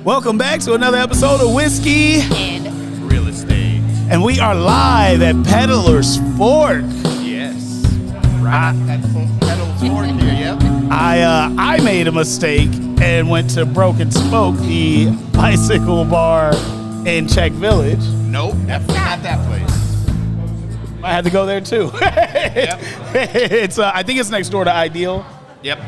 Welcome back to another episode of Whiskey And Real estate. and we are live at Peddler's Fork. Yes. Right at Peddler's Fork here, yep. I made a mistake and went to Broken Spoke, the bicycle bar in Czech Village. Nope, definitely not that place. I had to go there too. Yep. It's I think it's next door to Ideal. Yep,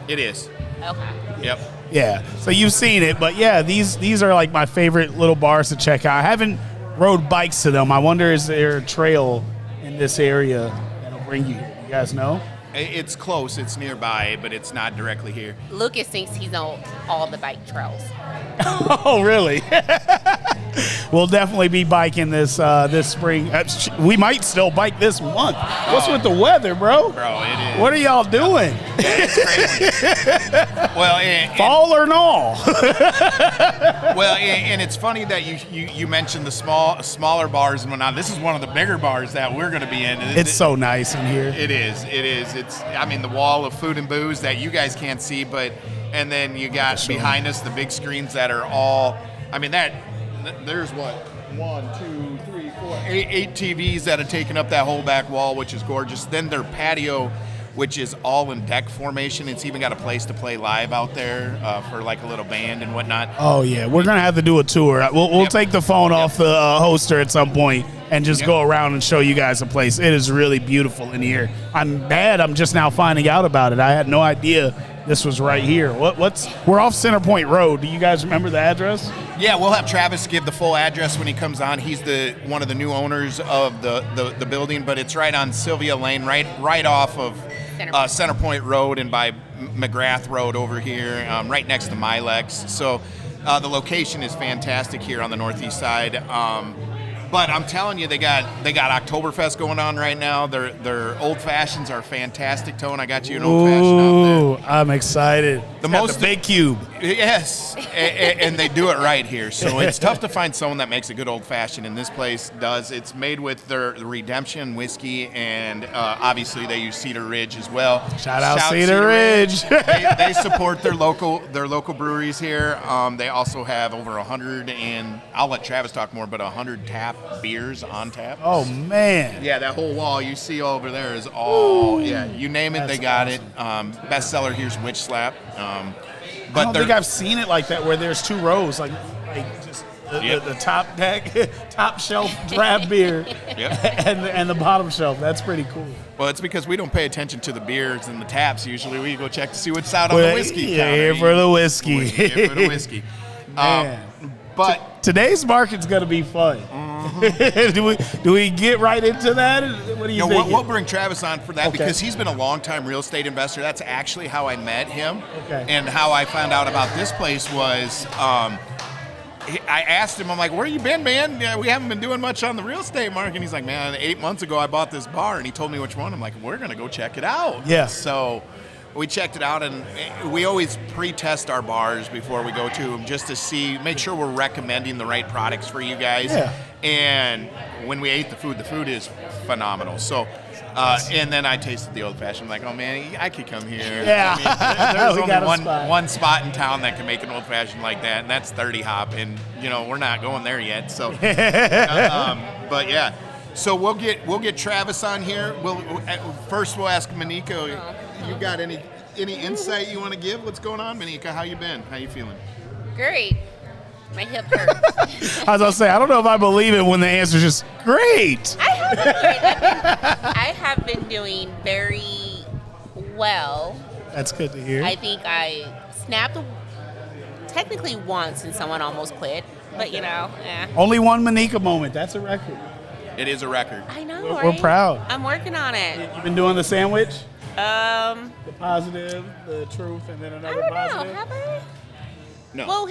it is. okay. Yep. Yeah, so you've seen it, but yeah, these are like my favorite little bars to check out. I haven't rode bikes to them. I wonder, is there a trail in this area that'll bring you? You guys know? It's close, it's nearby, but it's not directly here. Lucas thinks he's on all the bike trails. Oh, really? We'll definitely be biking this this spring. We might still bike this month. What's with the weather, bro? Bro, it is. What are y'all doing? It's crazy. Well, Fall or no? and it's funny that you mentioned the smaller bars and whatnot. This is one of the bigger bars that we're going to be in. It's so nice in here. It is. It's, I mean, the wall of food and booze that you guys can't see, and then you got behind us the big screens that are all, I mean, there's what, 1, 2, 3, 4, 8 TVs that have taken up that whole back wall, which is gorgeous. Then their patio, which is all in deck formation. It's even got a place to play live out there for like a little band and whatnot. Oh, yeah. We're going to have to do a tour. We'll Yep. take the phone off the holster at some point and just Yep. go around and show you guys a place. It is really beautiful in here. I'm mad I'm just now finding out about it. I had no idea this was right here. We're off Center Point Road. Do you guys remember the address? Yeah, we'll have Travis give the full address when he comes on. He's one of the new owners of the building, but it's right on Sylvia Lane, right off of Center Point Road and by McGrath Road over here, right next to Milex. So the location is fantastic here on the northeast side. But I'm telling you, they got Oktoberfest going on right now. Their old fashions are fantastic. Tone, I got you an old fashioned out there. I'm excited. The big cube. Yes, and they do it right here. So it's tough to find someone that makes a good old fashioned, and this place does. It's made with their Redemption whiskey, and obviously they use Cedar Ridge as well. Shout out Cedar Ridge. They support their local breweries here. They also have over 100, and I'll let Travis talk more, but 100 tap beers on tap. Oh, man. Yeah, that whole wall you see over there is all, yeah, you name it, they got it. Bestseller here's Witch Slap. I don't think I've seen it like that where there's two rows, like just the top deck, top shelf draft beer, and the bottom shelf. That's pretty cool. Well, it's because we don't pay attention to the beers and the taps. Usually we go check to see what's out on the whiskey Yeah, counter. here for the whiskey. Here for the whiskey. Man. But Today's market's gonna be fun. Do we get right into that? What do you think? we'll bring Travis on for that Okay. because he's been a long-time real estate investor. That's actually how I met him. Okay. And how I found out about this place was I asked him, I'm like, where you been, man? Yeah, we haven't been doing much on the real estate market. And he's like, man, 8 months ago I bought this bar. And he told me which one. I'm like, we're going to go check it out. Yeah. So we checked it out, and we always pre-test our bars before we go to them just to make sure we're recommending the right products for you guys. Yeah. And when we ate the food is phenomenal. So, and then I tasted the old fashioned. I'm like, oh man, I could come here. Yeah. I mean, We there's got a only spot. one spot in town that can make an old fashioned like that, and that's 30 hop. And we're not going there yet. So, but yeah. So we'll get Travis on here. First we'll ask Monika. You got any insight you want to give? What's going on, Monika? How you been? How you feeling? Great. My hip hurts. I was gonna say, I don't know if I believe it when the answer's just great. I have been doing very well. That's good to hear. I think I snapped technically once and someone almost quit, but Only one Monika moment. That's a record. It is a record. I know, We're right? proud. I'm working on it. You been doing the sandwich? The Positive, the truth, and then I another don't know. positive. Have I? No. Well,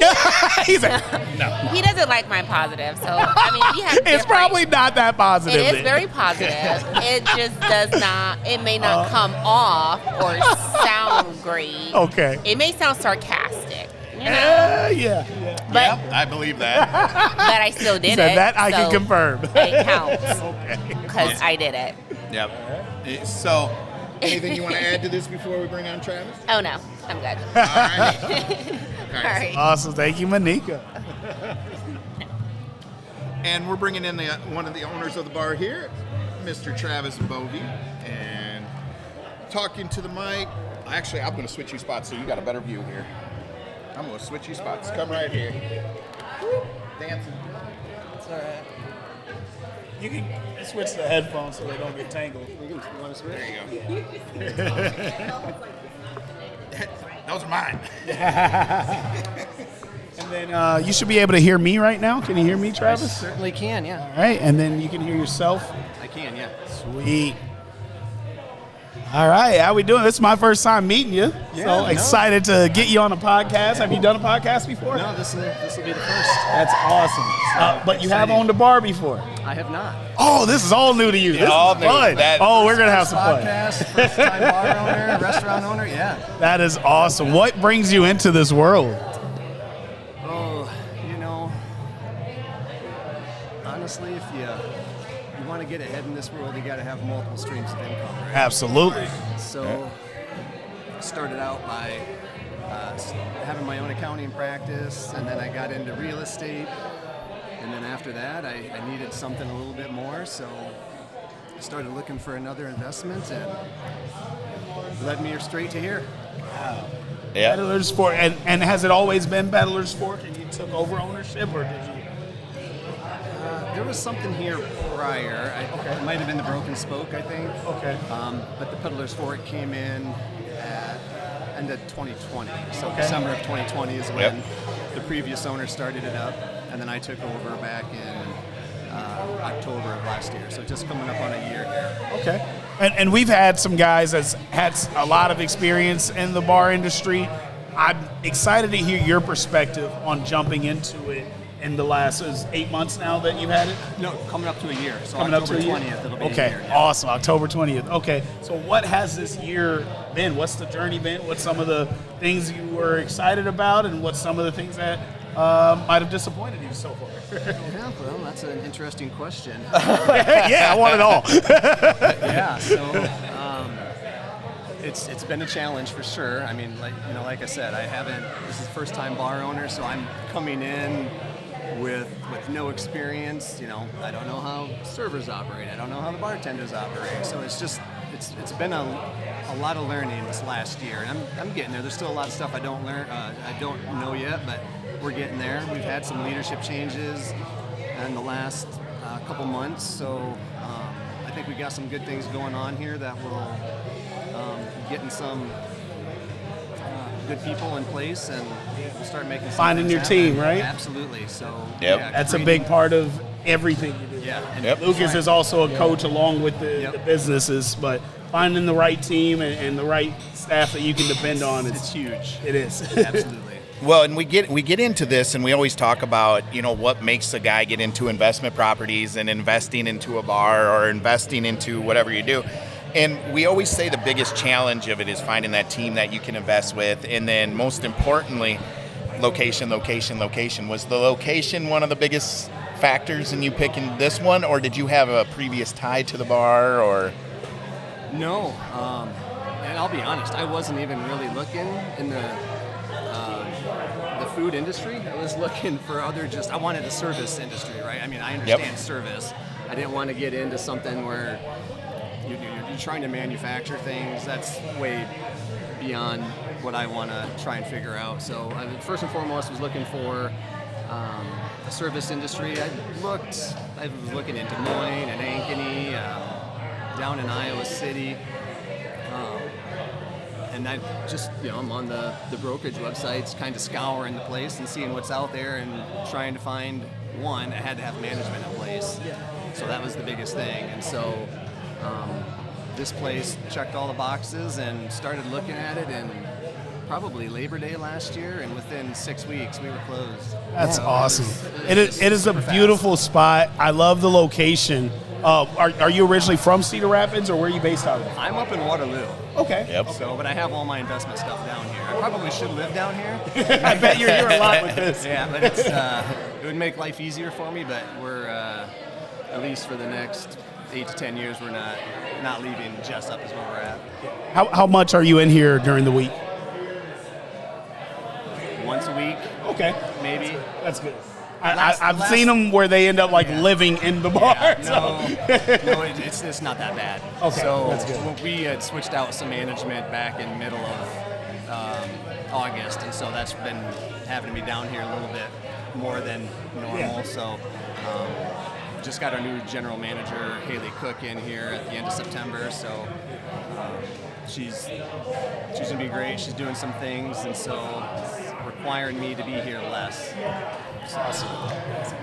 He's like, no. he doesn't like my positive, so I mean, we have. It's different- probably not that positive. It is then. very positive. It just does not. It may not come off or sound great. Okay. It may sound sarcastic. Yeah. But Yep, I believe that. but I still did Said it. that I can so confirm. It counts Okay. because I did it. Yep. So, anything you want to add to this before we bring on Travis? Oh no, I'm good. All right. All right. Awesome. Thank you, Monica. And we're bringing in one of the owners of the bar here, Mr. Travis Otto, and talking to the mic. Actually, I'm going to switch you spots so you got a better view here. I'm going to switch you spots. Come right here. Dancing. It's all right. You can switch the headphones so they don't get tangled. You want to switch? There you go. Those are mine. And then you should be able to hear me right now. Can you hear me, I Travis? certainly can, yeah. All right, and then you can hear yourself. I can, yeah. Sweet. All right, how we doing? This is my first time meeting you. So excited to get you on a podcast. Have you done a podcast before? No, this will be the first. That's awesome. But you have owned a bar before. I have not. Oh, this is all new to you. This all is new. fun. We're going to have some fun. Podcast, first time bar owner, restaurant owner, yeah. That is awesome. What brings you into this world? Oh, honestly, if you want to get ahead in this world, you got to have multiple streams of income, right? Absolutely. So, started out by having my own accounting practice, and then I got into real estate, and then after that, I needed something a little bit more, so I started looking for another investment, and led me straight to here. Yeah. Peddler's Fork. And has it always been Peddler's Fork and you took over ownership, or did you? There was something here prior. It might have been the Broken Spoke, I think. Okay. But the Peddler's Fork came in at end of 2020. So December of 2020 is when the previous owner started it up, and then I took over back in October of last year. So just coming up on a year here. Okay. And we've had some guys that's had a lot of experience in the bar industry. I'm excited to hear your perspective on jumping into it in the last 8 months now that you've had it? No, coming up to a year. So Coming October up to a 20th, year? it'll be Okay, a year. Yeah. awesome. October 20th. Okay, so what has this year been? What's the journey been? What's some of the things you were excited about, and what's some of the things that might have disappointed you so far? Yeah, well, that's an interesting question. Yeah, I want it all. Yeah, so it's been a challenge for sure. I mean, like I said, this is first time bar owner, so I'm coming in with no experience. I don't know how servers operate. I don't know how the bartenders operate. So it's been a lot of learning this last year, and I'm getting there. There's still a lot of stuff I don't know yet, but we're getting there. We've had some leadership changes in the last couple months, so I think we got some good things going on here that will getting some good people in place, and we'll start making some Finding things your happen. team, right? Absolutely. So Yep. That's a big part of everything you do. Yeah. And Yep. Lucas is also a coach along with the businesses, but finding the right team and the right staff that you can depend on it's huge. It is. Absolutely. Well, and we get into this, and we always talk about what makes a guy get into investment properties and investing into a bar or investing into whatever you do. And we always say the biggest challenge of it is finding that team that you can invest with, and then most importantly, location. Was the location one of the biggest factors in you picking this one, or did you have a previous tie to the bar? Or No, and I'll be honest, I wasn't even really looking in the food industry. I was looking for I wanted a service industry, right? I mean, I understand service. I didn't want to get into something where you're trying to manufacture things. That's way beyond what I want to try and figure out. So first and foremost was looking for the service industry. I was looking in Des Moines and Ankeny, down in Iowa City. And I just, I'm on the brokerage websites, kind of scouring the place and seeing what's out there and trying to find one that had to have management in place. So that was the biggest thing. And so this place checked all the boxes and started looking at it, and probably Labor Day last year, and within 6 weeks we were closed. That's awesome. It was is a beautiful spot. I love the location. Are you originally from Cedar Rapids, or where are you based out of? I'm up in Waterloo. Okay. Yep. So, but I have all my investment stuff down here. I probably should live down here. I bet you're here a lot with this. Yeah, but it would make life easier for me. But we're at least for the next 8 to 10 years, we're not leaving Jessup is where we're at. How much are you in here during the week? Once once a week, Okay. maybe. That's good. Last- I've last- seen them where they end up like living in the bar. No, it's not that bad. Okay, so that's good. We had switched out some management back in middle of August, and so that's been having to be down here a little bit more than normal. Yeah. So just got our new general manager, Haley Cook, in here at the end of September. So she's gonna be great. She's doing some things, and so it's requiring me to be here less.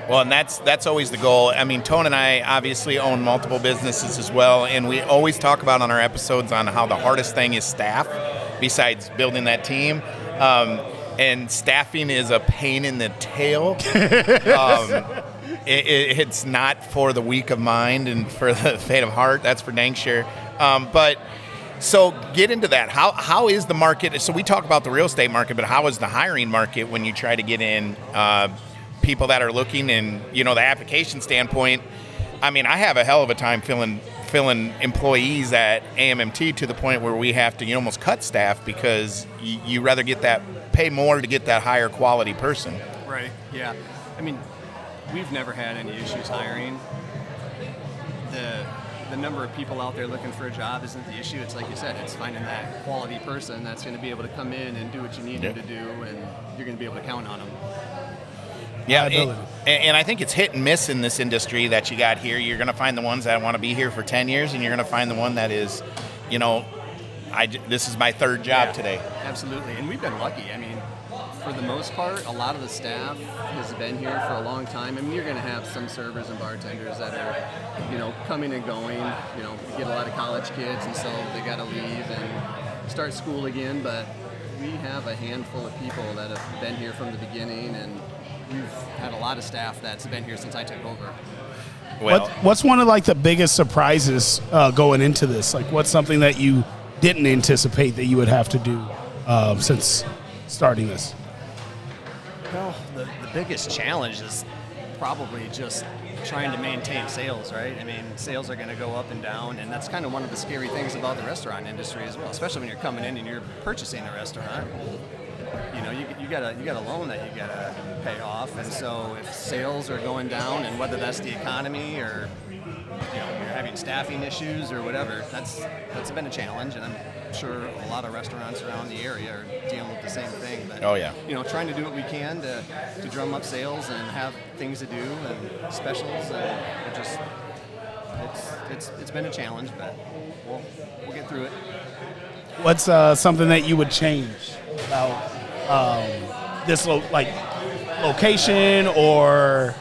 Well, and that's always the goal. I mean, Tone and I obviously own multiple businesses as well, and we always talk about on our episodes on how the hardest thing is staff, besides building that team. And staffing is a pain in the tail. It's not for the weak of mind and for the faint of heart. That's for dang sure. But so get into that. How is the market? So we talk about the real estate market, but how is the hiring market when you try to get in people that are looking? And the application standpoint, I mean, I have a hell of a time filling employees at AMMT to the point where we have to almost cut staff because you rather pay more to get that higher quality person. Right. Yeah. I mean, we've never had any issues hiring. The number of people out there looking for a job isn't the issue. It's like you said, it's finding that quality person that's going to be able to come in and do what you need them to do, and you're going to be able to count on them. Yeah, and I think it's hit and miss in this industry that you got here. You're going to find the ones that want to be here for 10 years, and you're going to find the one that is, this is my third job today. Absolutely, and we've been lucky. I mean, for the most part, a lot of the staff has been here for a long time. I mean, you're going to have some servers and bartenders that are, coming and going. You get a lot of college kids, and so they got to leave and start school again. But we have a handful of people that have been here from the beginning, and we've had a lot of staff that's been here since I took over. Well, What's one of like the biggest surprises going into this? Like, what's something that you didn't anticipate that you would have to do since starting this? Well, the biggest challenge is probably just trying to maintain sales, right? I mean, sales are going to go up and down, and that's kind of one of the scary things about the restaurant industry as well, especially when you're coming in and you're purchasing a restaurant. You got a loan that you got to pay off, and so if sales are going down, and whether that's the economy or you're having staffing issues or whatever, that's been a challenge, and I'm sure a lot of restaurants around the area are dealing with the same thing. But oh yeah, trying to do what we can to drum up sales and have things to do and specials, and it's been a challenge, but we'll get through it. What's something that you would change about this location, or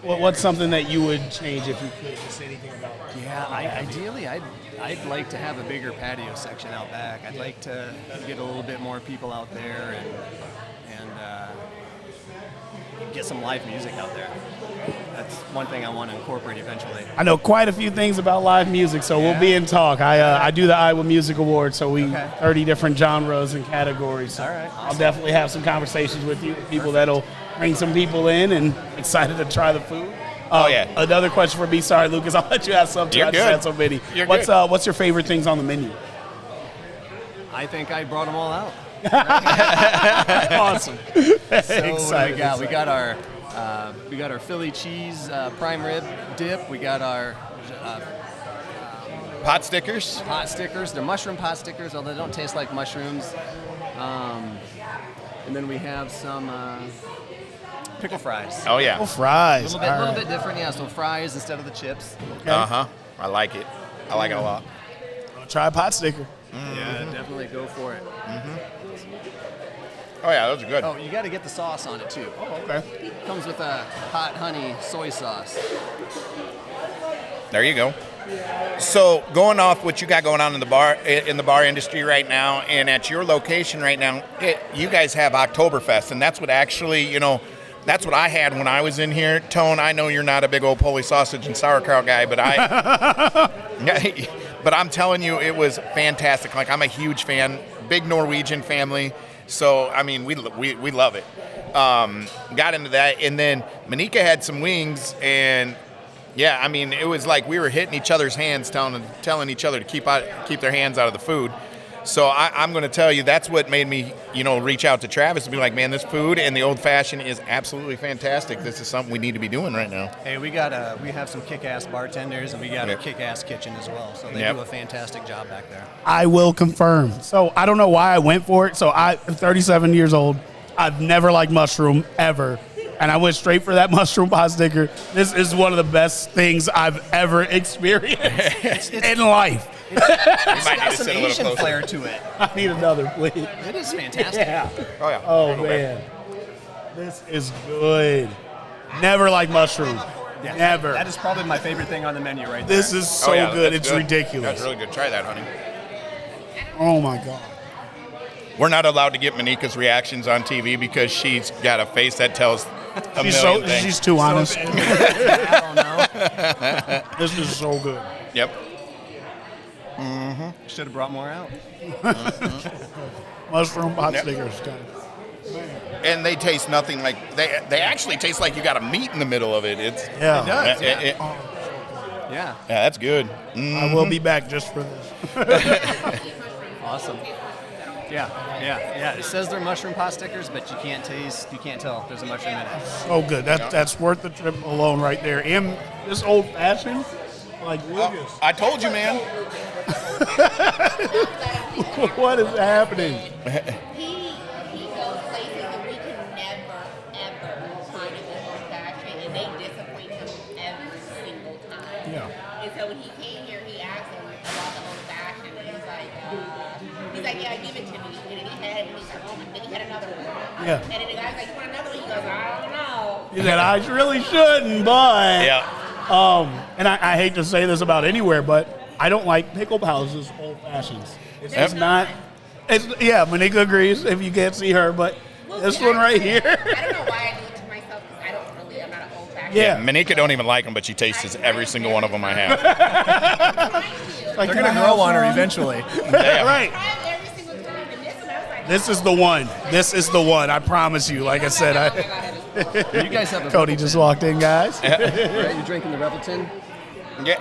what's something that you would change if you could just say anything about it? Yeah, ideally, I'd like to have a bigger patio section out back. I'd like to get a little bit more people out there and get some live music out there. That's one thing I want to incorporate eventually. I know quite a few things about live music, so we'll be in talk. I do the Iowa Music Awards, so 30 different genres and categories. So all right, awesome. I'll definitely have some conversations with you, people that'll bring some people in, and excited to try the food. Oh yeah. Another question for me. Sorry, Lucas. I'll let you ask something. You're I just good. had so many. You're What's good. What's your favorite things on the menu? I think I brought them all out. Awesome. So Excited. we got our Philly cheese prime rib dip. We got our pot stickers. pot stickers. They're mushroom pot stickers, although they don't taste like mushrooms. And then we have some pickle fries. Oh yeah. Oh, fries. A little bit different, yeah. So fries instead of the chips. Okay. I like it. I like it a lot. Try a pot sticker. Yeah, definitely go for it. Oh yeah, those are good. Oh, you got to get the sauce on it too. Oh, okay. Comes with a hot honey soy sauce. There you go. So going off what you got going on in the bar industry right now, and at your location right now, you guys have Oktoberfest, and that's what actually, that's what I had when I was in here. Tone, I know you're not a big old Polish sausage and sauerkraut guy, but but I'm telling you, it was fantastic. Like, I'm a huge fan, big Norwegian family, so I mean, we love it. Got into that, and then Monika had some wings, and yeah, I mean, it was like we were hitting each other's hands, telling each other to keep their hands out of the food. So I'm going to tell you, that's what made me, reach out to Travis and be like, man, this food and the old fashioned is absolutely fantastic. This is something we need to be doing right now. Hey, we have some kick-ass bartenders, and we got a kick-ass kitchen as well. So they do a fantastic job back there. I will confirm. So I don't know why I went for it. So I'm 37 years old. I've never liked mushroom ever. And I went straight for that mushroom pot sticker. This is one of the best things I've ever experienced in life. It's got some Asian flair to it. I need another, please. It is fantastic. Yeah. Oh, yeah. Oh, man. This is good. Never like mushroom. Yeah, Never. That is probably my favorite thing on the menu right there. This is so good. It's ridiculous. That's really good. Try that, honey. Oh, my God. We're not allowed to get Manika's reactions on TV because she's got a face that tells a million things. She's too honest. I don't know. This is so good. Yep. Should have brought more out. Mushroom pot stickers. And they taste nothing like they actually taste like you got a meat in the middle of it. It does. Yeah. That's good. I will be back just for this. Awesome. Yeah. It says they're mushroom pot stickers, but you can't tell there's a mushroom in it. So good. That's worth the trip alone right there. And this old fashioned, like Lucas. I told you, man. What is happening? He goes places that we can never, ever find in the old fashioned, and they disappoint him every single time. Yeah. And so when he came here, he asked him about the old fashioned, and he's like, yeah, give it to me. And then he had it, and he's like, oh, then he had another one. Yeah. And then the guy's like, you want another one? He goes, I don't know. He said, I really shouldn't, but. Yeah. And I hate to say this about anywhere, but I don't like pickle houses old fashions. It's just not. Manika agrees if you can't see her, but this one right here. I don't know why I do it to myself because I'm not an old fashioned. Yeah. Manika don't even like them, but she tastes every single one of them I have. Like, They're going to grow on her eventually. Right. Every single time, and this one I was like, This is the one. This is the one. I promise you. Like I said, You guys have a Cody just walked in, guys. Right? You're drinking the Burrington? Yeah,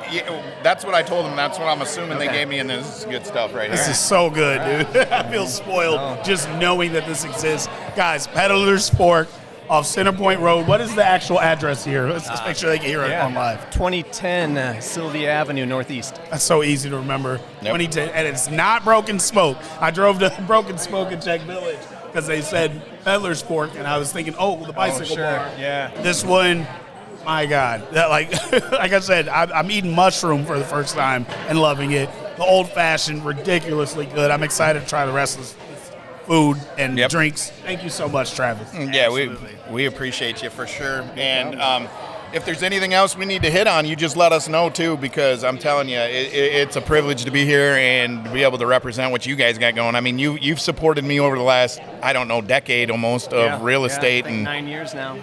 that's what I told them. That's what I'm assuming they gave me, and this is good stuff right This here. is so good, dude. I feel spoiled just knowing that this exists. Guys, Peddler's Fork off Centerpoint Road. What is the actual address here? Let's just make sure they can hear it on live. 2010 Sylvia Avenue Northeast. That's so easy to remember. Yep. 2010, and it's not Broken Spoke. I drove to Broken Spoke in Czech Village because they said Peddler's Fork, and I was thinking, the bicycle bar. Yeah. This one, my God, that like I said, I'm eating mushroom for the first time and loving it. The old fashioned, ridiculously good. I'm excited to try the rest of this food and drinks. Thank you so much, Travis. Yeah, we appreciate you for sure. And if there's anything else we need to hit on, you just let us know too, because I'm telling you, it's a privilege to be here and be able to represent what you guys got going. I mean, you've supported me over the last, decade almost of real estate, I think and 9 years now.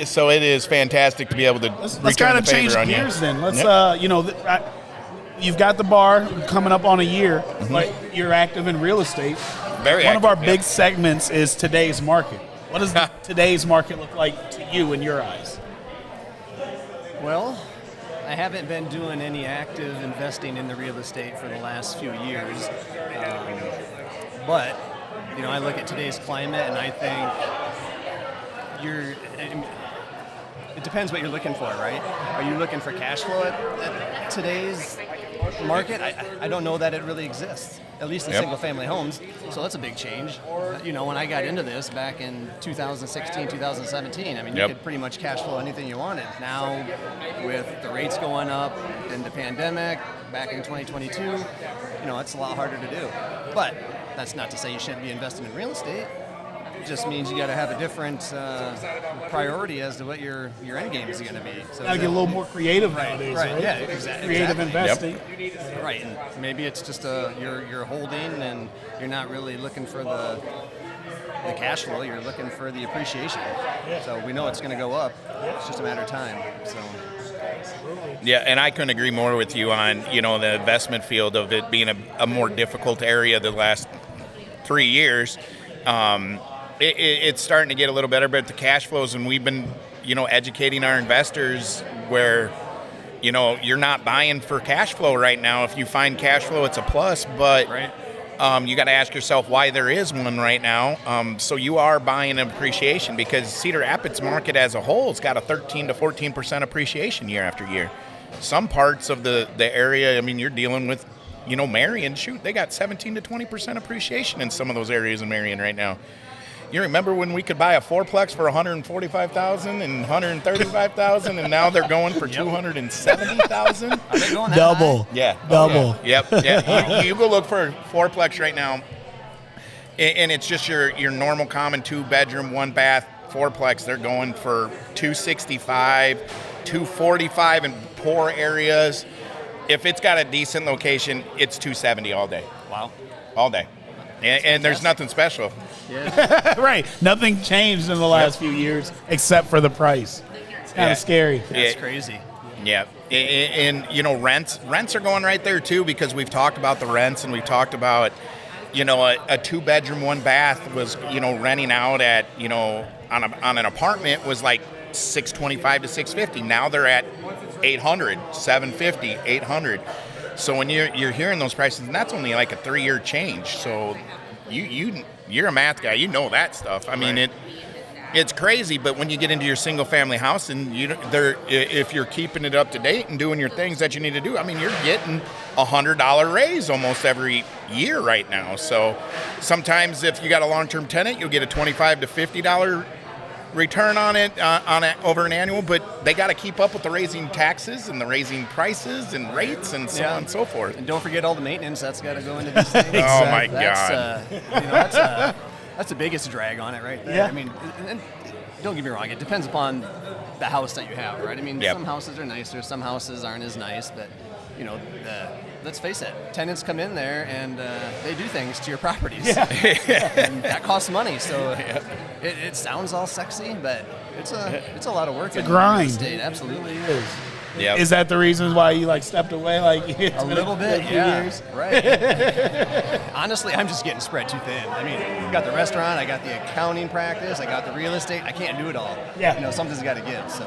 So it is fantastic to be able to Let's kind of change gears then. Let's you've got the bar coming up on a year, but you're active in real estate. Very One of our active, big segments is today's market. What does today's market look like to you in your eyes? Well, I haven't been doing any active investing in the real estate for the last few years. But, I look at today's climate and I think it depends what you're looking for, right? Are you looking for cash flow at today's market? I don't know that it really exists, at least in single-family homes. So that's a big change. When I got into this back in 2016, 2017, you could pretty much cash flow anything you wanted. Now, with the rates going up and the pandemic back in 2022, it's a lot harder to do. But that's not to say you shouldn't be investing in real estate. It just means you got to have a different priority as to what your end game is going to be. So Gotta get a little more creative nowadays, right? Yeah, exactly. Creative investing. Right, and maybe it's just you're holding and you're not really looking for the cash flow. You're looking for the appreciation. So we know it's going to go up. It's just a matter of time. So. Yeah, and I couldn't agree more with you on the investment field of it being a more difficult area the last 3 years. It's starting to get a little better, but the cash flows, and we've been educating our investors where you know, you're not buying for cash flow right now. If you find cash flow, it's a plus, but you got to ask yourself why there is one right now. So you are buying appreciation, because Cedar Rapids market as a whole has got a 13 to 14% appreciation year after year. Some parts of the area, I mean, you're dealing with, you know, Marion, shoot, they got 17 to 20% appreciation in some of those areas in Marion right now. You remember when we could buy a fourplex for $145,000 and $135,000, and now they're going for $270,000? Are they going that Double. high? Yeah. Double. Yep. Yeah. You go look for a fourplex right now, and it's just your normal common 2-bedroom, 1-bath fourplex. They're going for $265,000, $245,000 in poor areas. If it's got a decent location, it's $270,000 all day. Wow. All day. And there's nothing special. Yeah. Right. Nothing changed in the last few years except for the price. It's kind of scary. That's crazy. Yeah. And, you know, rents are going right there, too, because we've talked about the rents, and we've talked about, you know, a 2-bedroom, 1-bath was, you know, renting out at, you know, on an apartment was like $625 to $650. Now they're at $800, $750, $800. So when you're hearing those prices, and that's only like a 3-year change. So you're a math guy, you know that stuff. I mean, it's crazy. But when you get into your single family house, and if you're keeping it up to date and doing your things that you need to do, I mean, you're getting $100 raise almost every year right now. So sometimes if you got a long-term tenant, you'll get a $25 to $50 return on it over an annual, but they got to keep up with the raising taxes and the raising prices and rates and so on and so forth. And don't forget all the maintenance that's got to go into these things. Oh my God! That's the biggest drag on it right there. Yeah. I mean, and don't get me wrong, it depends upon the house that you have, right? I mean, some houses are nicer, some houses aren't as nice, but you know, let's face it, tenants come in there and they do things to your properties. Yeah. And that costs money. So it sounds all sexy, but it's a lot of work. It's a grind. Real estate. Absolutely. It is. Yep. Is that the reason why you like stepped away? Like A little bit, yeah. Years? Right. Honestly, I'm just getting spread too thin. I mean, I've got the restaurant, I got the accounting practice, I got the real estate. I can't do it all. Yeah. You know, something's got to give. So.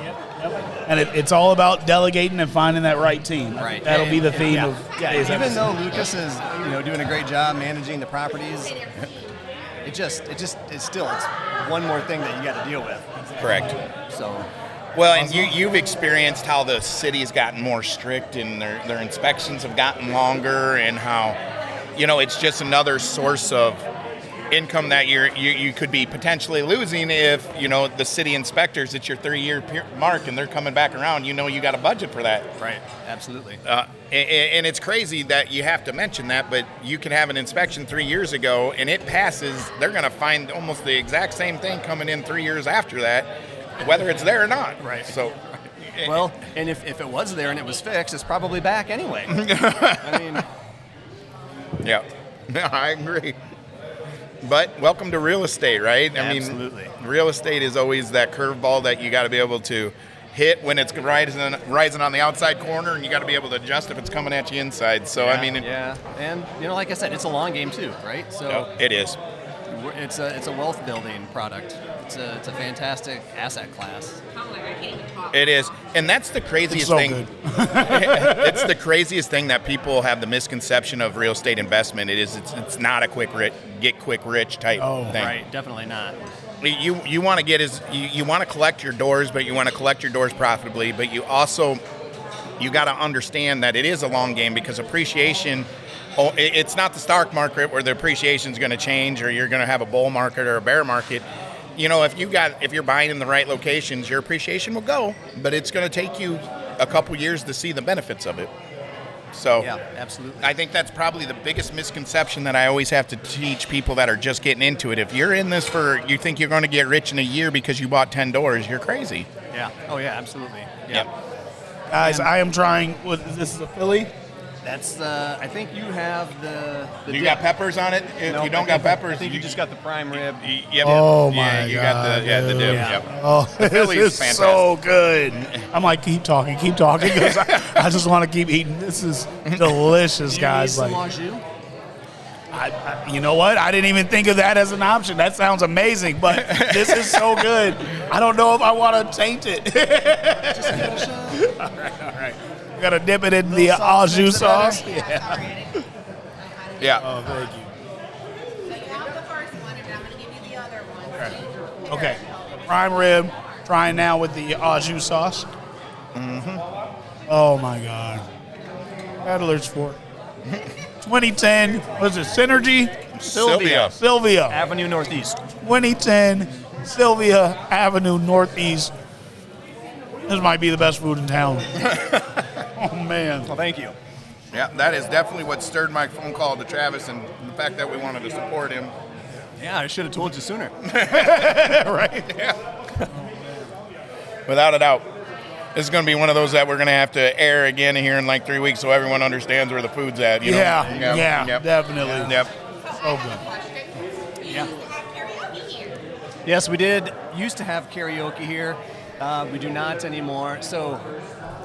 And it's all about delegating and finding that right team. Right. That'll be the theme of today's Even episode. though Lucas is, you know, doing a great job managing the properties, it's one more thing that you got to deal with. Correct. So. Well, and you've experienced how the city's gotten more strict and their inspections have gotten longer, and how, you know, it's just another source of income that you could be potentially losing if, you know, the city inspectors, it's your 3-year mark and they're coming back around, you know, you got a budget for that. Right, absolutely. And it's crazy that you have to mention that, but you can have an inspection 3 years ago and it passes, they're going to find almost the exact same thing coming in 3 years after that, whether it's there or not. Right. So, well, and if it was there and it was fixed, it's probably back anyway. I mean, yeah, I agree. But welcome to real estate, right? Absolutely. I mean, real estate is always that curveball that you got to be able to hit when it's rising on the outside corner, and you got to be able to adjust if it's coming at you inside. So, I mean, and you know, like I said, it's a long game too, right? So it is. It's a wealth building product. It's a fantastic asset class. It is, and that's the craziest so thing. Good. It's the craziest thing that people have the misconception of real estate investment. It's not a get quick rich type thing. Right, definitely not. You want to you want to collect your doors, but you want to collect your doors profitably. But you got to understand that it is a long game, because appreciation. It's not the stock market where the appreciation is going to change, or you're going to have a bull market or a bear market. You know, if you're buying in the right locations, your appreciation will go, but it's going to take you a couple years to see the benefits of it. So yeah, absolutely. I think that's probably the biggest misconception that I always have to teach people that are just getting into it. If you're in this you think you're going to get rich in a year because you bought 10 doors, you're crazy. Yeah. Oh yeah, absolutely. Yeah. Guys, I am trying. This is a Philly. That's I think you have the You dip. got peppers on it? If No, you don't got peppers, I think you just got the prime rib. Yep. Oh yeah, my you God, got the dip. Yeah. Yep. Oh, this Philly's is fantastic. so good. I'm like, keep talking, because I just want to keep eating. This is delicious, Do you guys. need Like, some au jus? you know what? I didn't even think of that as an option. That sounds amazing, but this is so good. I don't know if I want to taint it. All right. You got to dip it in the au jus sauce. Yeah. Oh, thank you. So you have the first one, and I'm going to give you the other one. Okay. Prime rib. Trying now with the au jus sauce. Oh my God. Peddler's Fork. 2010. What is it? Synergy? Sylvia. Avenue Northeast. 2010. Sylvia Avenue Northeast. This might be the best food in town. Oh man. Well, thank you. Yeah, that is definitely what stirred my phone call to Travis, and the fact that we wanted to support him. Yeah, I should have told you sooner. Right? Yeah. Without a doubt. This is going to be one of those that we're going to have to air again here in like 3 weeks so everyone understands where the food's at. You know? Yeah, definitely. Yep. So good. Yeah. Karaoke here. Yes, we did used to have karaoke here. We do not anymore. So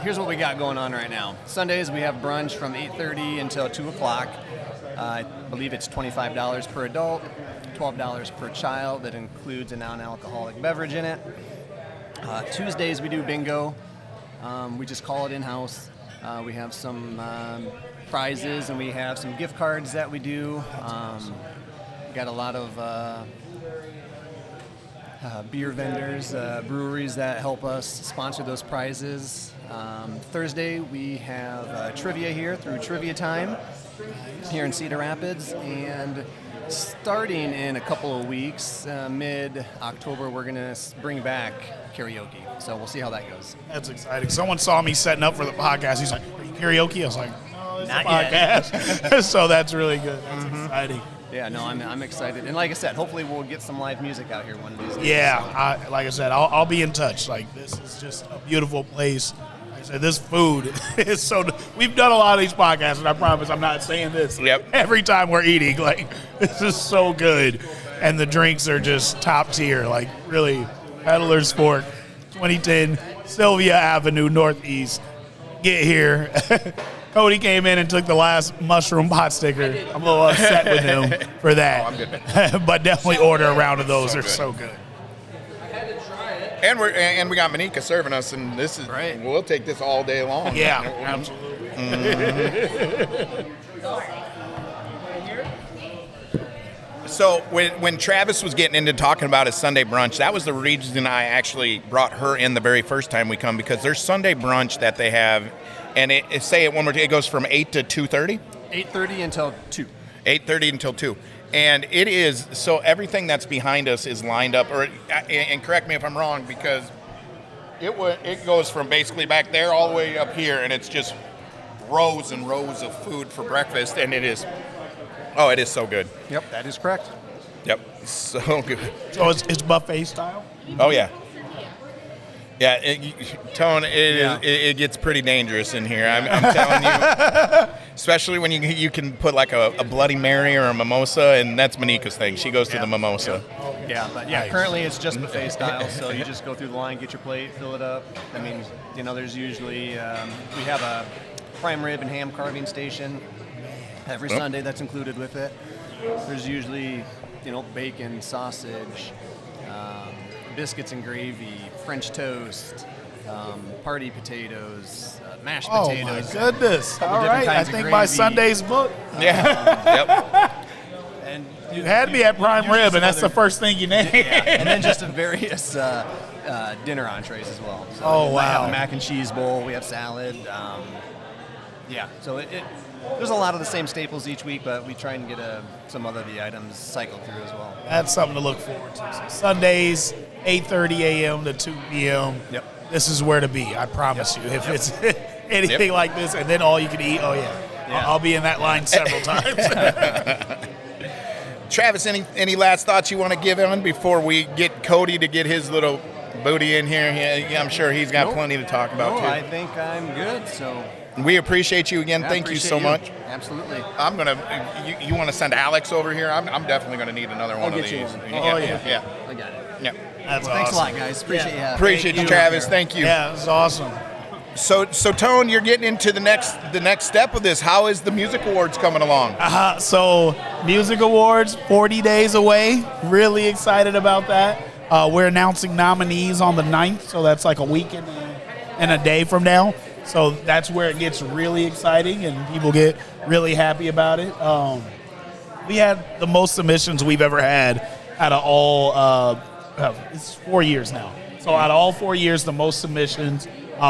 here's what we got going on right now. Sundays we have brunch from 8:30 until 2 o'clock. I believe it's $25 per adult, $12 per child. That includes a non-alcoholic beverage in it. Tuesdays we do bingo. We just call it in-house. We have some prizes and we have some gift cards that we do. Got a lot of beer vendors, breweries that help us sponsor those prizes. Thursday we have trivia here through Trivia Time here in Cedar Rapids, and starting in a couple of weeks, mid-October, we're going to bring back karaoke. So we'll see how that goes. That's exciting. Someone saw me setting up for the podcast. He's like, "Are you karaoke?" I was like, "No, it's Not a podcast." So that's really good. That's exciting. Yeah, no, I'm excited. And like I said, hopefully we'll get some live music out here one of these days. Yeah, like I said, I'll be in touch. Like, this is just a beautiful place. Like I said, this food is so. We've done a lot of these podcasts, and I promise I'm not saying this. Yep. Every time we're eating, like, this is so good, and the drinks are just top tier. Like, really, Peddler's Fork, 2010, Sylvia Avenue Northeast. Get here. Cody came in and took the last mushroom pot sticker. I'm a little upset with him for that. Oh, I'm good. But definitely order a round of those. They're so good. And we got Monika serving us, and this is Right. We'll take this all day long. Yeah, absolutely. So when Travis was getting into talking about his Sunday brunch, that was the reason I actually brought her in the very first time we come, because there's Sunday brunch that they have, and say it one more time, it goes from 8 to 2:30? 8:30 until 2. 8:30 until 2. And it is, so everything that's behind us is lined up, and correct me if I'm wrong, because it goes from basically back there all the way up here, and it's just rows and rows of food for breakfast, and it is so good. Yep, that is correct. Yep, so good. So it's buffet style? Oh, yeah. Yeah, Tone, it gets pretty dangerous in here. I'm telling you, especially when you can put like a Bloody Mary or a mimosa, and that's Monika's thing. She goes to the mimosa. Yeah, but Nice. currently it's just buffet style, so you just go through the line, get your plate, fill it up. I mean, there's usually, we have a prime rib and ham carving station every Sunday that's included with it. There's usually, bacon, sausage, biscuits and gravy, French toast, party potatoes, mashed Oh, potatoes. my goodness. Couple All different right. I kinds of think my gravy. Sunday's booked. Yeah. Yep. And You had me at prime usually rib, some and that's the other- first thing you named. and then just various dinner entrees as well. So Oh, we might have wow. a mac and cheese bowl. We have salad. So there's a lot of the same staples each week, but we try and get some other of the items cycled through as well. That's something to look forward to. So Sundays, 8:30 a.m. to 2 p.m. Yep. This is where to be. I promise you. If it's anything like this, and then all you can eat, I'll be in that line several times. Travis, any last thoughts you want to give on before we get Cody to get his little booty in here? I'm sure he's got plenty to talk about, too. I think I'm good. So We appreciate you again. Thank you so much. Absolutely. I'm gonna. You want to send Alex over here? I'm definitely gonna need another one I'll of get you these. one. Yeah. I got it. Yeah. That's Thanks a awesome. lot, guys. Appreciate you. Appreciate you, Travis. Thank you. Yeah, it's awesome. So Tone, you're getting into the next step of this. How is the music awards coming along? So Music Awards, 40 days away. Really excited about that. We're announcing nominees on the 9th, so that's like a week and a day from now. So that's where it gets really exciting and people get really happy about it. We had the most submissions we've ever had out of all, it's 4 years now. So out of all 4 years, the most submissions,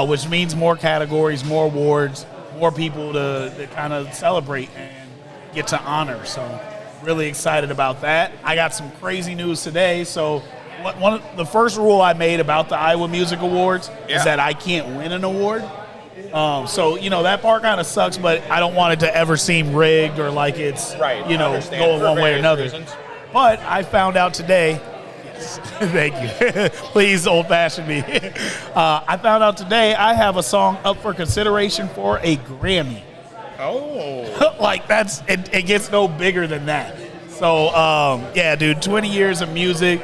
which means more categories, more awards, more people to kind of celebrate and get to honor. So really excited about that. I got some crazy news today. So one of the first rule I made about the Iowa Music Awards is that I can't win an award. So, that part kind of sucks, but I don't want it to ever seem rigged or like it's, going one way or another. Reasons. But I found out today, yes, thank you. Please old-fashioned me. I found out today I have a song up for consideration for a Grammy. Oh. Like, it gets no bigger than that. So, yeah, dude, 20 years of music.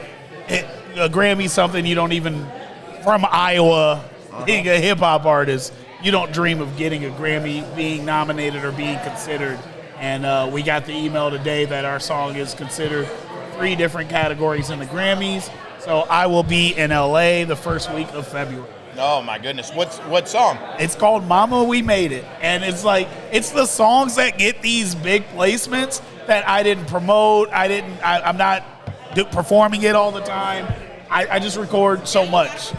A Grammy's something you don't even, from Iowa, being a hip-hop artist, you don't dream of getting a Grammy, being nominated or being considered. And we got the email today that our song is considered 3 different categories in the Grammys. So I will be in LA the first week of February. Oh my goodness. What song? It's called Mama We Made It. And it's like, it's the songs that get these big placements that I didn't promote. I'm not performing it all the time. I just record so much.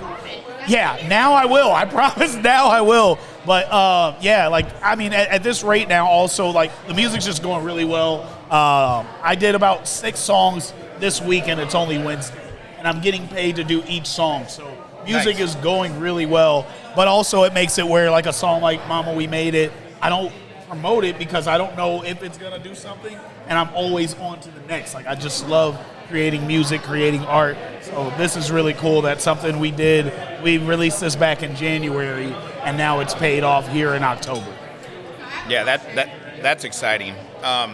Yeah, now I will. I promise now I will. But, at this rate now also, the music's just going really well. I did about 6 songs this week, and it's only Wednesday. And I'm getting paid to do each song. So music is going really well. But also it makes it where, a song like Mama We Made It, I don't promote it because I don't know if it's going to do something. And I'm always on to the next. I just love creating music, creating art. So this is really cool. That's something we did. We released this back in January, and now it's paid off here in October. Yeah, that's exciting. Didn't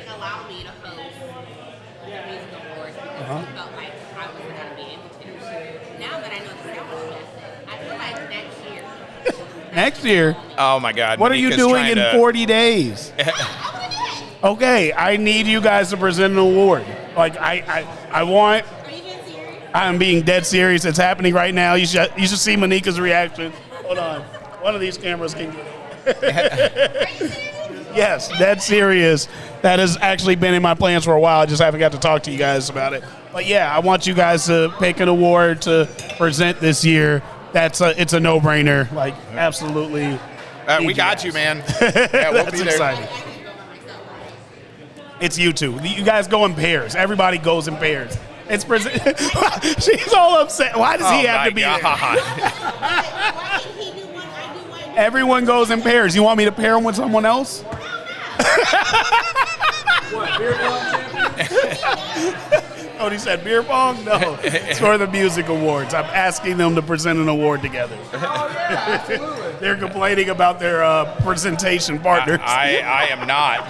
allow me to host the music awards because I felt like I wasn't going to be able to. Now that I know the schedule method, I feel like next year. Next year? Oh my God. What are you doing in 40 days? Okay, I need you guys to present an award. I want. Are you being serious? I'm being dead serious. It's happening right now. You should see Monika's reaction. Hold on. One of these cameras can get it. Yes, dead serious. That has actually been in my plans for a while. I just haven't got to talk to you guys about it. But yeah, I want you guys to pick an award to present this year. It's a no-brainer. Absolutely. We got you, man. Yeah, we'll That's be there. exciting. It's you two. You guys go in pairs. Everybody goes in pairs. It's She's all upset. Why does he have to be there? Why did he do one? I do one. Everyone goes in pairs. You want me to pair him with someone else? What, beer pong champion? Oh, he said beer pong? No, it's for the music awards. I'm asking them to present an award together. Oh, yeah, absolutely. They're complaining about their presentation partners. I am not.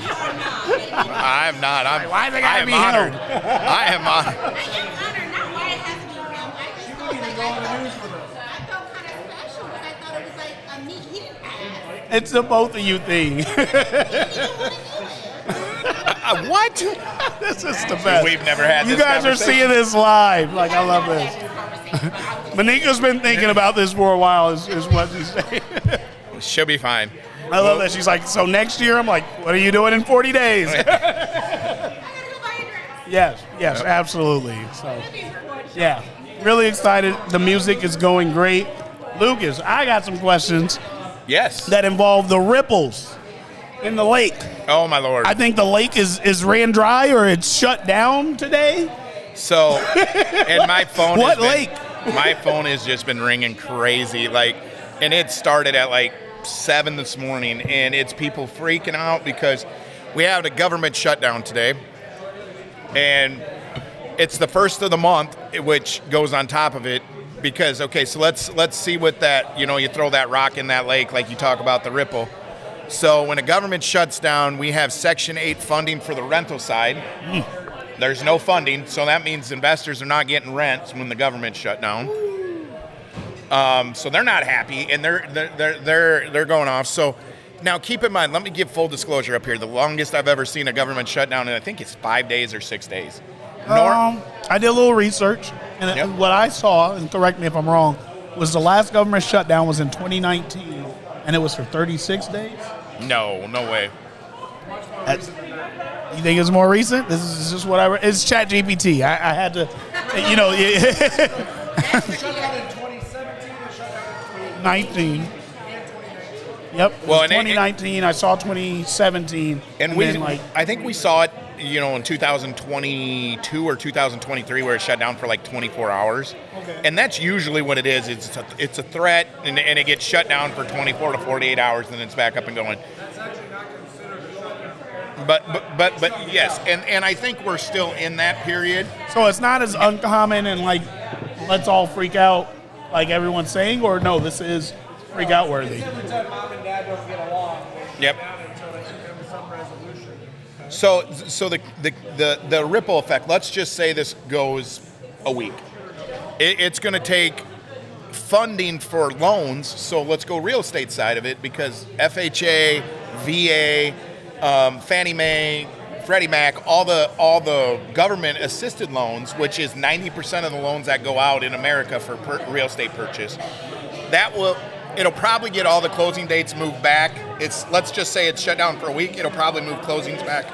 I am not. Why they gotta I am be honored. him? I am honored. I am honored, not why it has to be him. I just felt like I felt kind of special because I thought it was like a me. He didn't ask. It's a both of you thing. He didn't want to do it. What? This is the best. We've never had You this guys are conversation. seeing this live. I love this. Monika's been thinking about this for a while, is what she's saying. She'll be fine. I love that. She's like, so next year? I'm like, what are you doing in 40 days? I gotta go buy a dress. Yes, absolutely. So, yeah, really excited. The music is going great. Lucas, I got some questions Yes. that involve the ripples in the lake. Oh my Lord. I think the lake is ran dry or it's shut down today. So, and my phone. What has been- lake? My phone has just been ringing crazy. And it started at 7 this morning, and it's people freaking out because we have a government shutdown today, and it's the first of the month, which goes on top of it. Because so let's see what that you throw that rock in that lake like you talk about the ripple. So when a government shuts down, we have Section 8 funding for the rental side. There's no funding, so that means investors are not getting rents when the government shut down. So they're not happy, and they're going off. So now keep in mind, let me give full disclosure up here. The longest I've ever seen a government shutdown, and I think it's 5 days or 6 days. I did a little research, and Yep. what I saw, and correct me if I'm wrong, was the last government shutdown was in 2019, and it was for 36 days? No way. That's, you think it's more recent? This is just what I read. It's ChatGPT. I had to, you know. Shutdown in 2017 and shutdown in 19. Yep. Well, Well, and 2019. I saw 2017. And we, then, like, I think we saw it, you know, in 2022 or 2023, where it shut down for like 24 hours. Okay. And that's usually what it is. It's a threat, and it gets shut down for 24 to 48 hours, and then it's back up and going. That's actually not considered a shutdown. But yes, and I think we're still in that period. so it's not as uncommon and like, let's all freak out like everyone's saying, or no, this is freak out worthy. Every time mom and dad don't get along, they Yep. shut down until they come to some resolution. So the ripple effect. Let's just say this goes a week. It's going to take funding for loans. So let's go real estate side of it, because FHA, VA, Fannie Mae, Freddie Mac, all the government assisted loans, which is 90% of the loans that go out in America for real estate purchase. It'll probably get all the closing dates moved back. Let's just say it's shut down for a week. It'll probably move closings back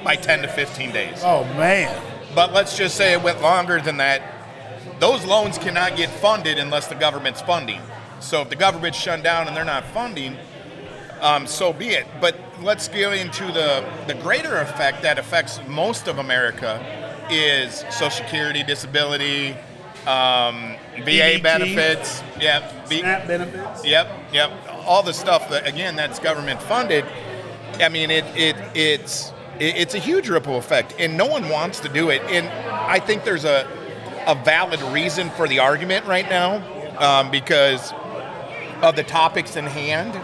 by 10 to 15 days. Oh man. But let's just say it went longer than that. Those loans cannot get funded unless the government's funding. So if the government's shut down and they're not funding, so be it. But let's get into the greater effect that affects most of America is Social Security, disability, VA EBT. benefits. SNAP benefits. Yep. All the stuff that, again, that's government funded. I mean, it's a huge ripple effect, and no one wants to do it. And I think there's a valid reason for the argument right now, because of the topics in hand.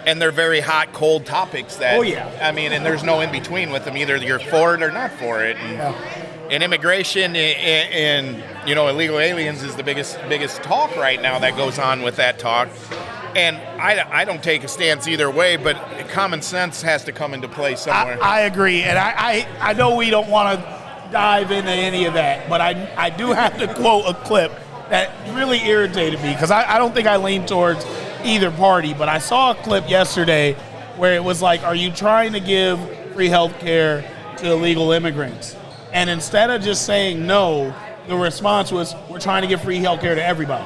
And they're very hot, cold topics that, Oh, yeah. I mean, and there's no in between with them. Either you're for it or not for it. And immigration and you know, illegal aliens is the biggest talk right now that goes on with that talk. And I don't take a stance either way, but common sense has to come into play somewhere. I agree, and I know we don't want to dive into any of that, but I do have to quote a clip that really irritated me, because I don't think I lean towards either party, but I saw a clip yesterday where it was like, are you trying to give free health care to illegal immigrants? And instead of just saying no, the response was, we're trying to give free health care to everybody.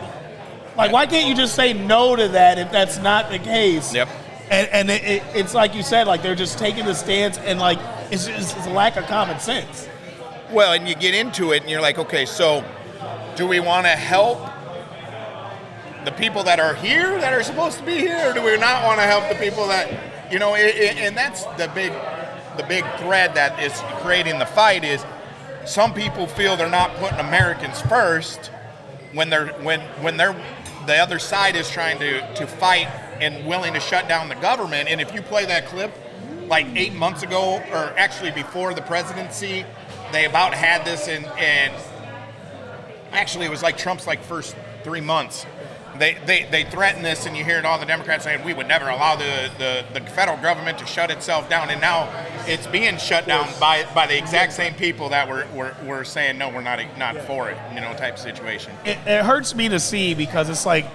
Like, why can't you just say no to that if that's not the case? Yep. And it's like you said, like, they're just taking the stance, and like, it's a lack of common sense. Well, and you get into it and you're like, okay, so do we want to help the people that are here that are supposed to be here, or do we not want to help the people that, you know, and that's the big thread that is creating the fight is some people feel they're not putting Americans first when the other side is trying to fight and willing to shut down the government. And if you play that clip like 8 months ago, or actually before the presidency, they about had this, and actually it was like Trump's like first 3 months. They threatened this, and you hear all the Democrats saying we would never allow the federal government to shut itself down, and now it's being shut down by the exact same people that were saying no, we're not for it, you know, type of situation. It hurts me to see, because it's like,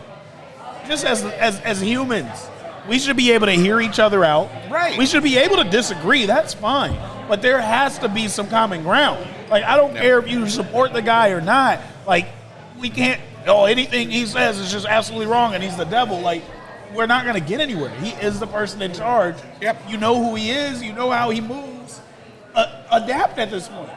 just as humans, we should be able to hear each other out. Right. We should be able to disagree. That's fine. But there has to be some common ground. Like, I don't care if you support the guy or not. Like, we can't, anything he says is just absolutely wrong and he's the devil. Like, we're not going to get anywhere. He is the person in charge. Yep. You know who he is. You know how he moves. Adapt at this point.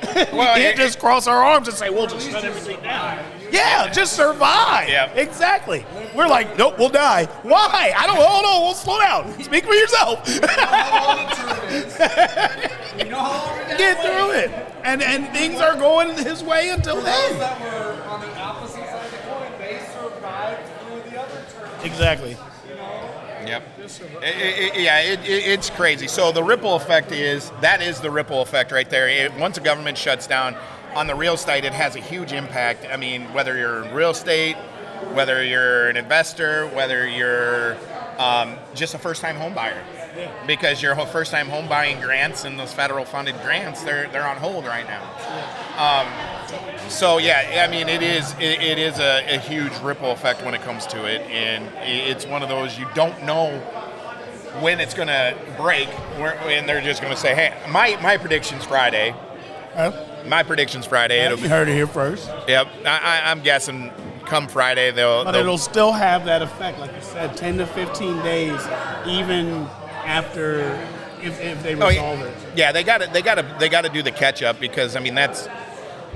We Well, can't just cross our arms and say, we'll just shut everything down. Yeah, just survive. Yep. Exactly. We're like, nope, we'll die. Why? Hold on, we'll slow down. Speak for yourself. You know how long the term is. You know how long we got Get to wait. through it. And things are going his way until Those then. that were on the opposite side of the coin, they survived through the other term. Exactly. Yep. It's crazy. So the ripple effect is the ripple effect right there. Once a government shuts down, on the real estate, it has a huge impact. I mean, whether you're in real estate, whether you're an investor, whether you're just a first-time home buyer, because your first-time home buying grants and those federal funded grants, they're on hold right now. So yeah, I mean it is a huge ripple effect when it comes to it, and it's one of those you don't know when it's going to break, and they're just going to say, hey, my prediction's Friday. My prediction's Friday. You heard it here first. Yep, I'm guessing come Friday they'll. But it'll still have that effect, like you said, 10 to 15 days, even after if they resolve it. Yeah, they got to do the catch up because I mean that's.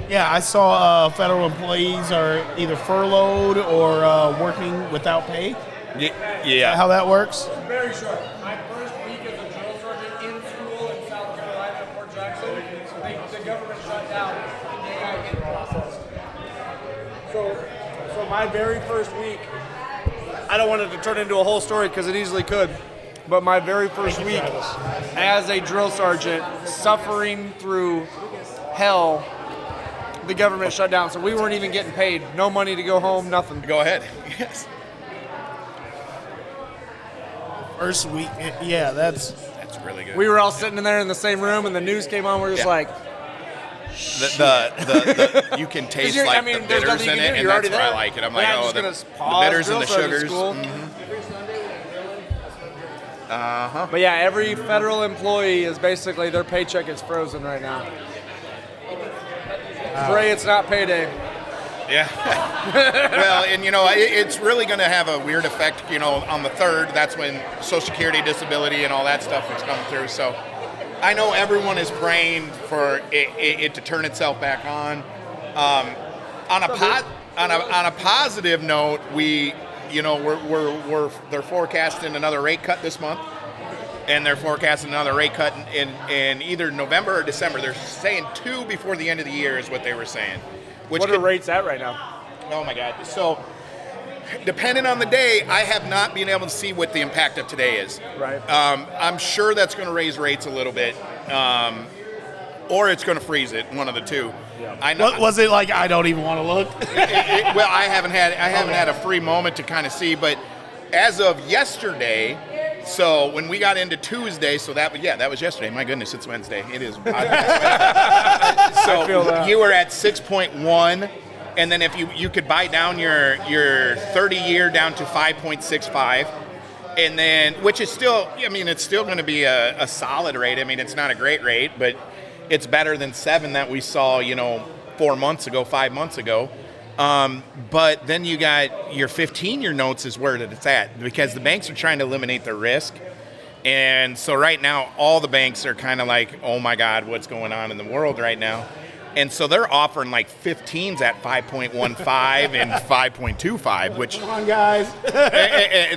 Yeah, I saw federal employees are either furloughed or working without pay. Yeah. How that works? Very short. My first week as a drill sergeant in school in South Carolina at Fort Jackson, the government shut down the day I hit process. So my very first week, I don't want it to turn into a whole story because it easily could, but my very first week as a drill sergeant, suffering through hell, the government shut down. So we weren't even getting paid. No money to go home, nothing. Go ahead. Yes. First week, yeah, that's really good. We were all sitting in there in the same room, and the news came on. We were just like, the you can taste like the there's bitters nothing in you it, can do. and You're already that's why I there. like it. I'm We're like, not oh, just the gonna bitters and the pause drill sergeant sugars. school. Uh-huh. But yeah, every federal employee is basically their paycheck is frozen right now. Pray it's not payday. Yeah. Well, and it's really going to have a weird effect, on the 3rd. That's when Social Security, disability, and all that stuff is coming through. So I know everyone is praying for it to turn itself back on. On a positive note, they're forecasting another rate cut this month, and they're forecasting another rate cut in either November or December. They're saying 2 before the end of the year is what they were saying. What are rates at right now? Oh my God! So, depending on the day, I have not been able to see what the impact of today is. Right. I'm sure that's going to raise rates a little bit, or it's going to freeze it. One of the two. Yeah. I know. What was it like? I don't even want to look. Well, I haven't had a free moment to kind of see, but as of yesterday. So when we got into Tuesday, that was yesterday. My goodness, it's Wednesday. It is. So I feel that. You were at 6.1, and then if you could buy down your 30-year down to 5.65, and then which is still, it's still going to be a solid rate. I mean, it's not a great rate, but it's better than 7 that we saw, 4 months ago, 5 months ago. But then you got your 15-year notes is where it's at because the banks are trying to eliminate the risk. And so right now, all the banks are kind of like, oh my God, what's going on in the world right now? And so they're offering like 15s at 5.15 and 5.25, which Come on, guys.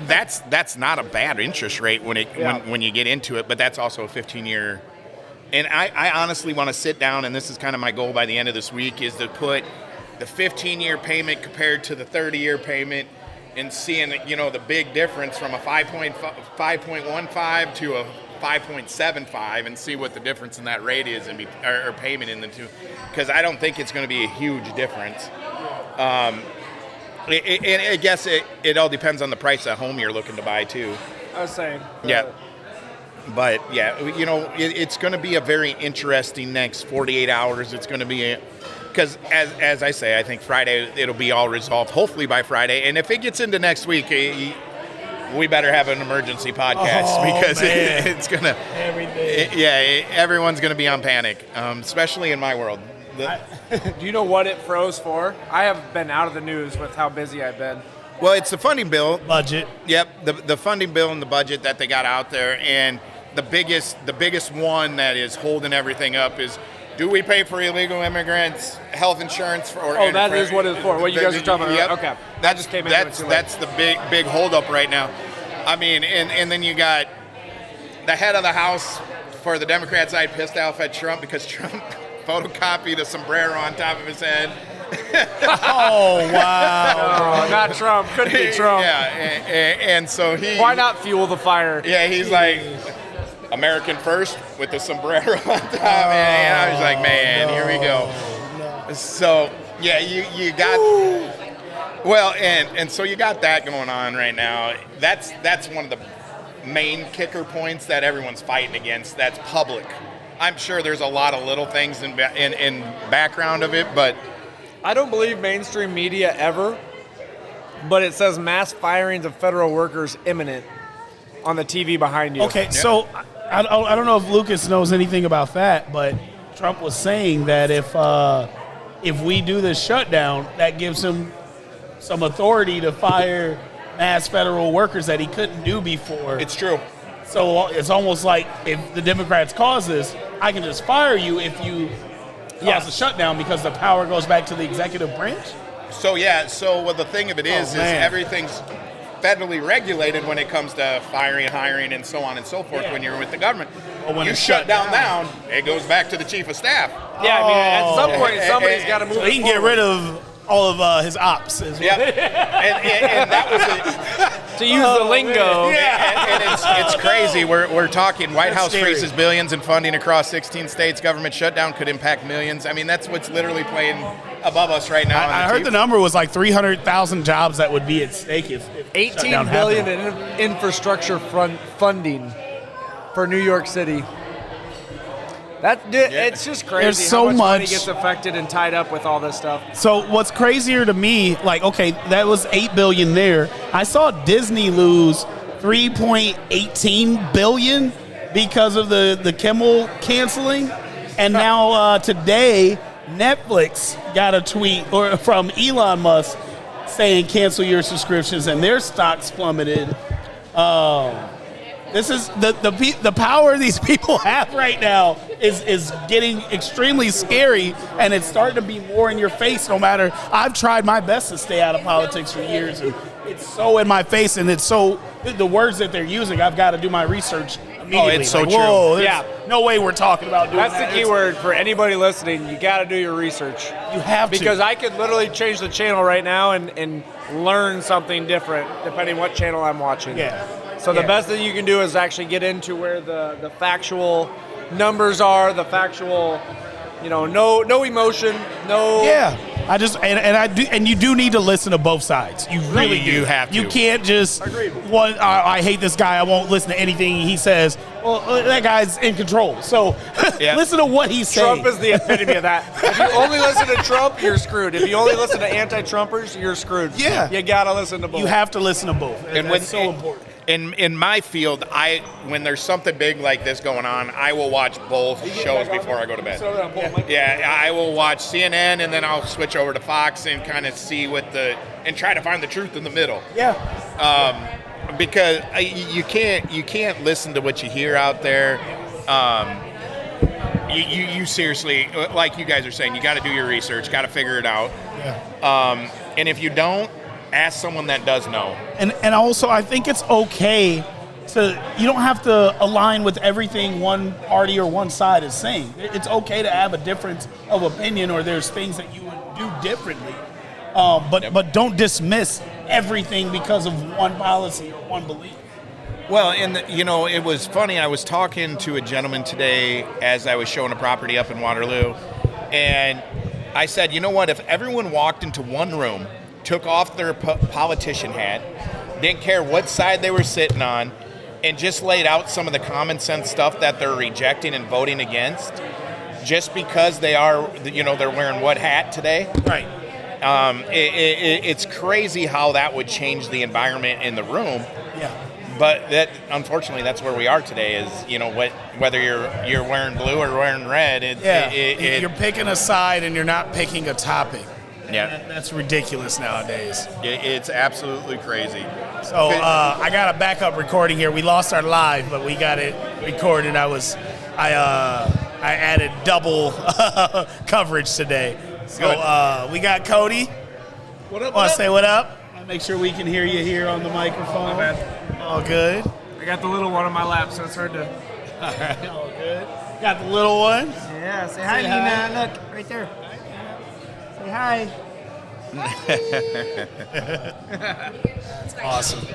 that's not a bad interest rate when you get into it, but that's also a 15-year. And I honestly want to sit down, and this is kind of my goal by the end of this week, is to put the 15-year payment compared to the 30-year payment and seeing, the big difference from a 5.15 to a 5.75 and see what the difference in that rate is or payment in the two. Because I don't think it's going to be a huge difference. And I guess it all depends on the price of home you're looking to buy, too. I was saying. Yeah. But, yeah, it's going to be a very interesting next 48 hours. It's going to be because, as I say, I think Friday it'll be all resolved, hopefully by Friday. And if it gets into next week, we better have an emergency podcast because it's going to – everyone's going to be on panic, especially in my world. Do you know what it froze for? I have been out of the news with how busy I've been. Well, it's the funding bill. Budget. Yep, the funding bill and the budget that they got out there. And the biggest one that is holding everything up is – do we pay for illegal immigrants health insurance? That is what it's for. What you guys are talking about. Yep. Okay. That's the big holdup right now. I mean, and then you got the head of the House for the Democrat side pissed off at Trump because Trump photocopied a sombrero on top of his head. Oh, wow. No, not Trump. Could be Trump. Yeah, and so he... Why not fuel the fire? Yeah, he's like... American first with the sombrero on top, and I was like, man, here we go. No. So yeah, you got well, and so you got that going on right now. That's one of the main kicker points that everyone's fighting against. That's public. I'm sure there's a lot of little things in background of it, but I don't believe mainstream media ever, but it says mass firings of federal workers imminent on the TV behind you. Okay, so I don't know if Lucas knows anything about that, but Trump was saying that if we do this shutdown, that gives him some authority to fire mass federal workers that he couldn't do before. It's true. So it's almost like if the Democrats cause this, I can just fire you if you cause a shutdown because the power goes back to the executive branch? So well, the thing of it is man. everything's federally regulated when it comes to firing, hiring, and so on and so forth when you're with the government. But when you it's shut shut down, it goes back to the chief of staff. Yeah, I mean, at some point, somebody's got to move So he can get rid of all of his ops. Yep. and that was to use the lingo. and it's crazy. We're talking White House scary. freezes billions in funding across 16 states. Government shutdown could impact millions. I mean, that's what's literally playing above us right now. I heard the number was like 300,000 jobs that would be at stake if $18 shutdown billion happened. in infrastructure funding for New York City. It's just crazy. There's so how much money much- gets affected and tied up with all this stuff. So what's crazier to me, like, okay, that was $8 billion there. I saw Disney lose $3.18 billion because of the Kimmel canceling, and now today Netflix got a tweet from Elon Musk saying cancel your subscriptions, and their stocks plummeted. This is the power these people have right now is getting extremely scary, and it's starting to be more in your face. No matter, I've tried my best to stay out of politics for years, and it's so in my face, and it's so the words that they're using. I've got to do my research immediately. it's so like, true. Whoa, Yeah. no way we're talking about doing That's that. the key word for anybody listening. You got to do your research. You have to. Because I could literally change the channel right now and learn something different depending what channel I'm watching. Yeah. So the Yeah. best thing you can do is actually get into where the factual numbers are, the factual, no emotion, no. Yeah, and you do need to listen to both sides. You really do. You have to. You can't just Agreed. I hate this guy. I won't listen to anything he says. Well, that guy's in control. So Yeah. listen to what he's saying. Trump is the epitome of that. If you only listen to Trump, you're screwed. If you only listen to anti-Trumpers, you're screwed. Yeah. You gotta listen to both. You have to listen to both. And That's so important. In my field, when there's something big like this going on, I will watch both shows before I go to bed. Yeah, I will watch CNN and then I'll switch over to Fox and kind of see and try to find the truth in the middle. Yeah. Because you can't listen to what you hear out there. You seriously, like you guys are saying, you got to do your research, got to figure it out. Yeah. And if you don't, ask someone that does know. And also, I think it's okay you don't have to align with everything one party or one side is saying. It's okay to have a difference of opinion, or there's things that you would do differently. But don't dismiss everything because of one policy or one belief. Well, and it was funny. I was talking to a gentleman today as I was showing a property up in Waterloo, and I said, you know what? If everyone walked into one room, took off their politician hat, didn't care what side they were sitting on, and just laid out some of the common sense stuff that they're rejecting and voting against, just because they're wearing what hat today. Right. It's crazy how that would change the environment in the room. Yeah. But unfortunately, that's where we are today. Is whether you're wearing blue or wearing red. You're picking a side and you're not picking a topic. Yeah, That's ridiculous nowadays. it's absolutely crazy. So I got a backup recording here. We lost our live, but we got it recorded. I added double coverage today. So we got Codie. What up? Want to say what up? Make sure we can hear you here on the microphone. My bad. All good. I got the little one on my lap, so it's hard to. All right. All good. Got the little one. Yeah, say hi, Say hi. Nina. Look, right there. Say hi. Awesome.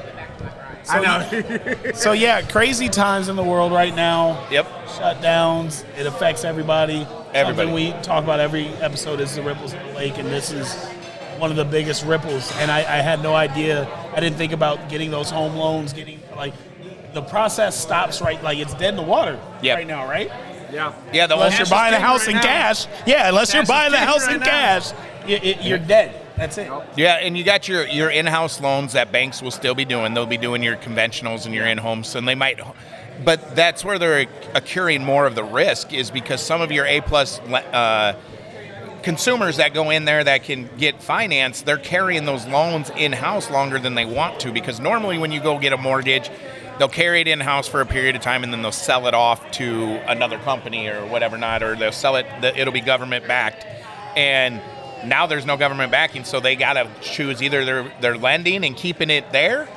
I know. So yeah, crazy times in the world right now. Yep. Shutdowns. It affects everybody. Everybody. Something we talk about every episode is the ripples in the lake, and this is one of the biggest ripples. And I had no idea. I didn't think about getting those home loans. The process stops it's dead in the water right now, right? Yeah. Yeah, Unless you're buying a house in cash. Yeah, unless you're Cash is buying a king house right in now. cash, you're dead. That's it. Yeah, and you got your in-house loans that banks will still be doing. They'll be doing your conventionals and your in-homes, and they might. But that's where they're accruing more of the risk, is because some of your A-plus consumers that go in there that can get financed, they're carrying those loans in-house longer than they want to, because normally when you go get a mortgage, they'll carry it in-house for a period of time and then they'll sell it off to another company or whatever not, or they'll sell it, it'll be government-backed. And now there's no government backing, so they got to choose either they're lending and keeping it there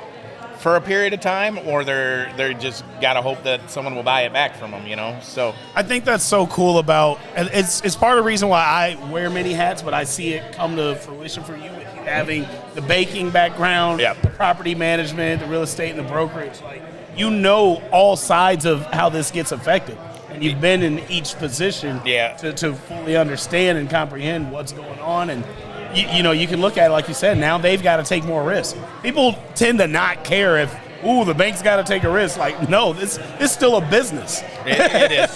for a period of time, or they're just got to hope that someone will buy it back from them, So I think that's so cool about, and it's part of the reason why I wear many hats, but I see it come to fruition for you with you having the banking background, Yep. the property management, the real estate, and the brokerage. Like, all sides of how this gets affected. And you've been in each position to fully understand and comprehend what's going on. And, you can look at it, like you said, now they've got to take more risk. People tend to not care if, the bank's got to take a risk. Like, no, this is still a business. It is.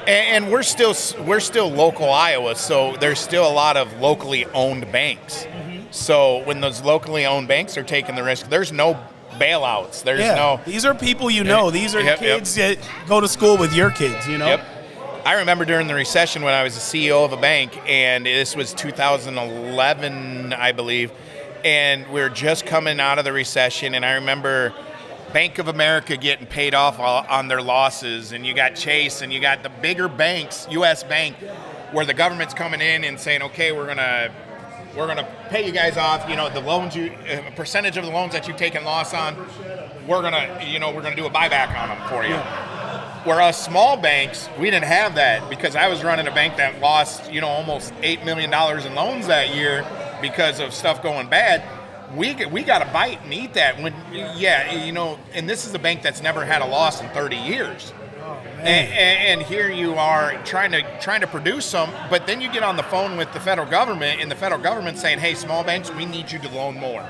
And we're still local Iowa, so there's still a lot of locally owned banks. Mm-hmm. So when those locally owned banks are taking the risk, there's no bailouts. There's no. These are people These are kids that go to school with your kids. Yep. I remember during the recession when I was the CEO of a bank, and this was 2011, I believe, and we were just coming out of the recession, and I remember Bank of America getting paid off on their losses, and you got Chase, and you got the bigger banks, U.S. Bank, where the government's coming in and saying, okay, we're gonna pay you guys off. The loans a percentage of the loans that you've taken loss on, we're gonna do a buyback on them for you. Whereas small banks, we didn't have that, because I was running a bank that lost, almost $8 million in loans that year because of stuff going bad. We got to bite and eat that. And this is a bank that's never had a loss in 30 years. And here you are trying to produce some, but then you get on the phone with the federal government, and the federal government saying, "Hey, small banks, we need you to loan more.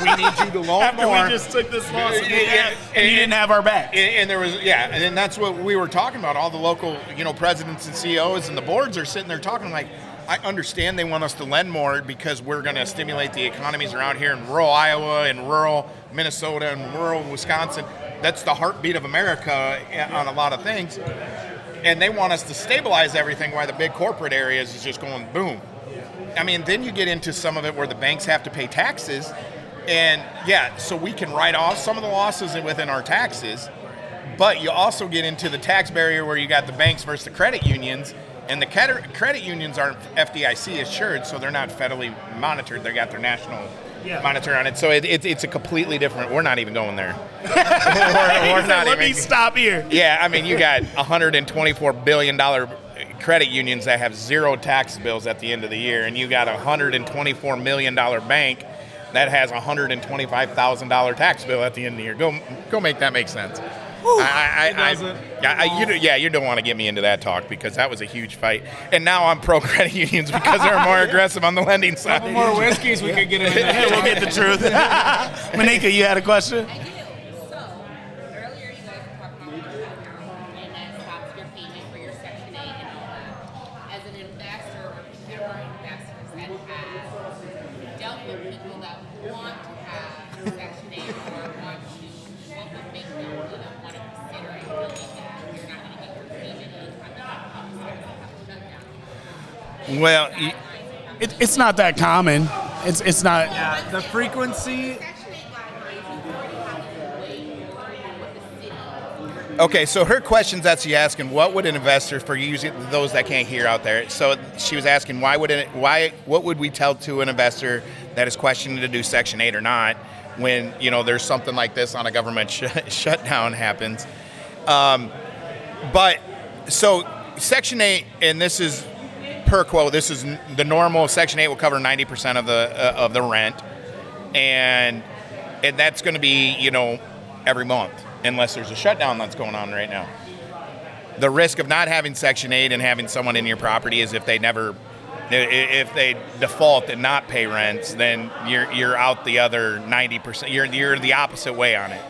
We need you to loan After more." we just took this loss, and you didn't have our back. And there was and that's what we were talking about. All the local presidents and CEOs and the boards are sitting there talking like, I understand they want us to lend more because we're going to stimulate the economies around here in rural Iowa and rural Minnesota and rural Wisconsin. That's the heartbeat of America on a lot of things. And they want us to stabilize everything while the big corporate areas is just going boom. I mean, then you get into some of it where the banks have to pay taxes. And so we can write off some of the losses within our taxes. But you also get into the tax barrier where you got the banks versus the credit unions. And the credit unions aren't FDIC assured, so they're not federally monitored. They got their national monitor on it. So it's a completely different. We're not even going there. we're not Let me stop here. Yeah, I mean, you got $124 billion credit unions that have zero tax bills at the end of the year, and you got a $124 million bank that has a $125,000 tax bill at the end of the year. Go make that make sense. You don't want to get me into that talk, because that was a huge fight. And now I'm pro credit unions because they're more aggressive on the lending side. Couple more whiskeys, we could get them in there. We'll get the truth. Manika, you had a question? I do. So, earlier you guys were talking about shutdown, and that stops your payment for your Section 8 and all that. As an investor, or contemporary investors that have dealt with people that want to have Section 8 or want to, what would make them want to consider it, knowing that you're not going to get your payment anytime you have shutdown? Well, It's not that common. It's not. Yeah, the frequency. okay, so her question's that she's asking, what would an investor, for using those that can't hear out there, so she was asking what would we tell to an investor that is questioning to do Section 8 or not when there's something like this on a government shutdown happens. But so Section 8, and this is per quote, this is the normal. Section 8 will cover 90% of the rent, and that's going to be every month unless there's a shutdown that's going on right now. The risk of not having Section 8 and having someone in your property is if they default and not pay rents, then you're out the other 90%. You're the opposite way on it.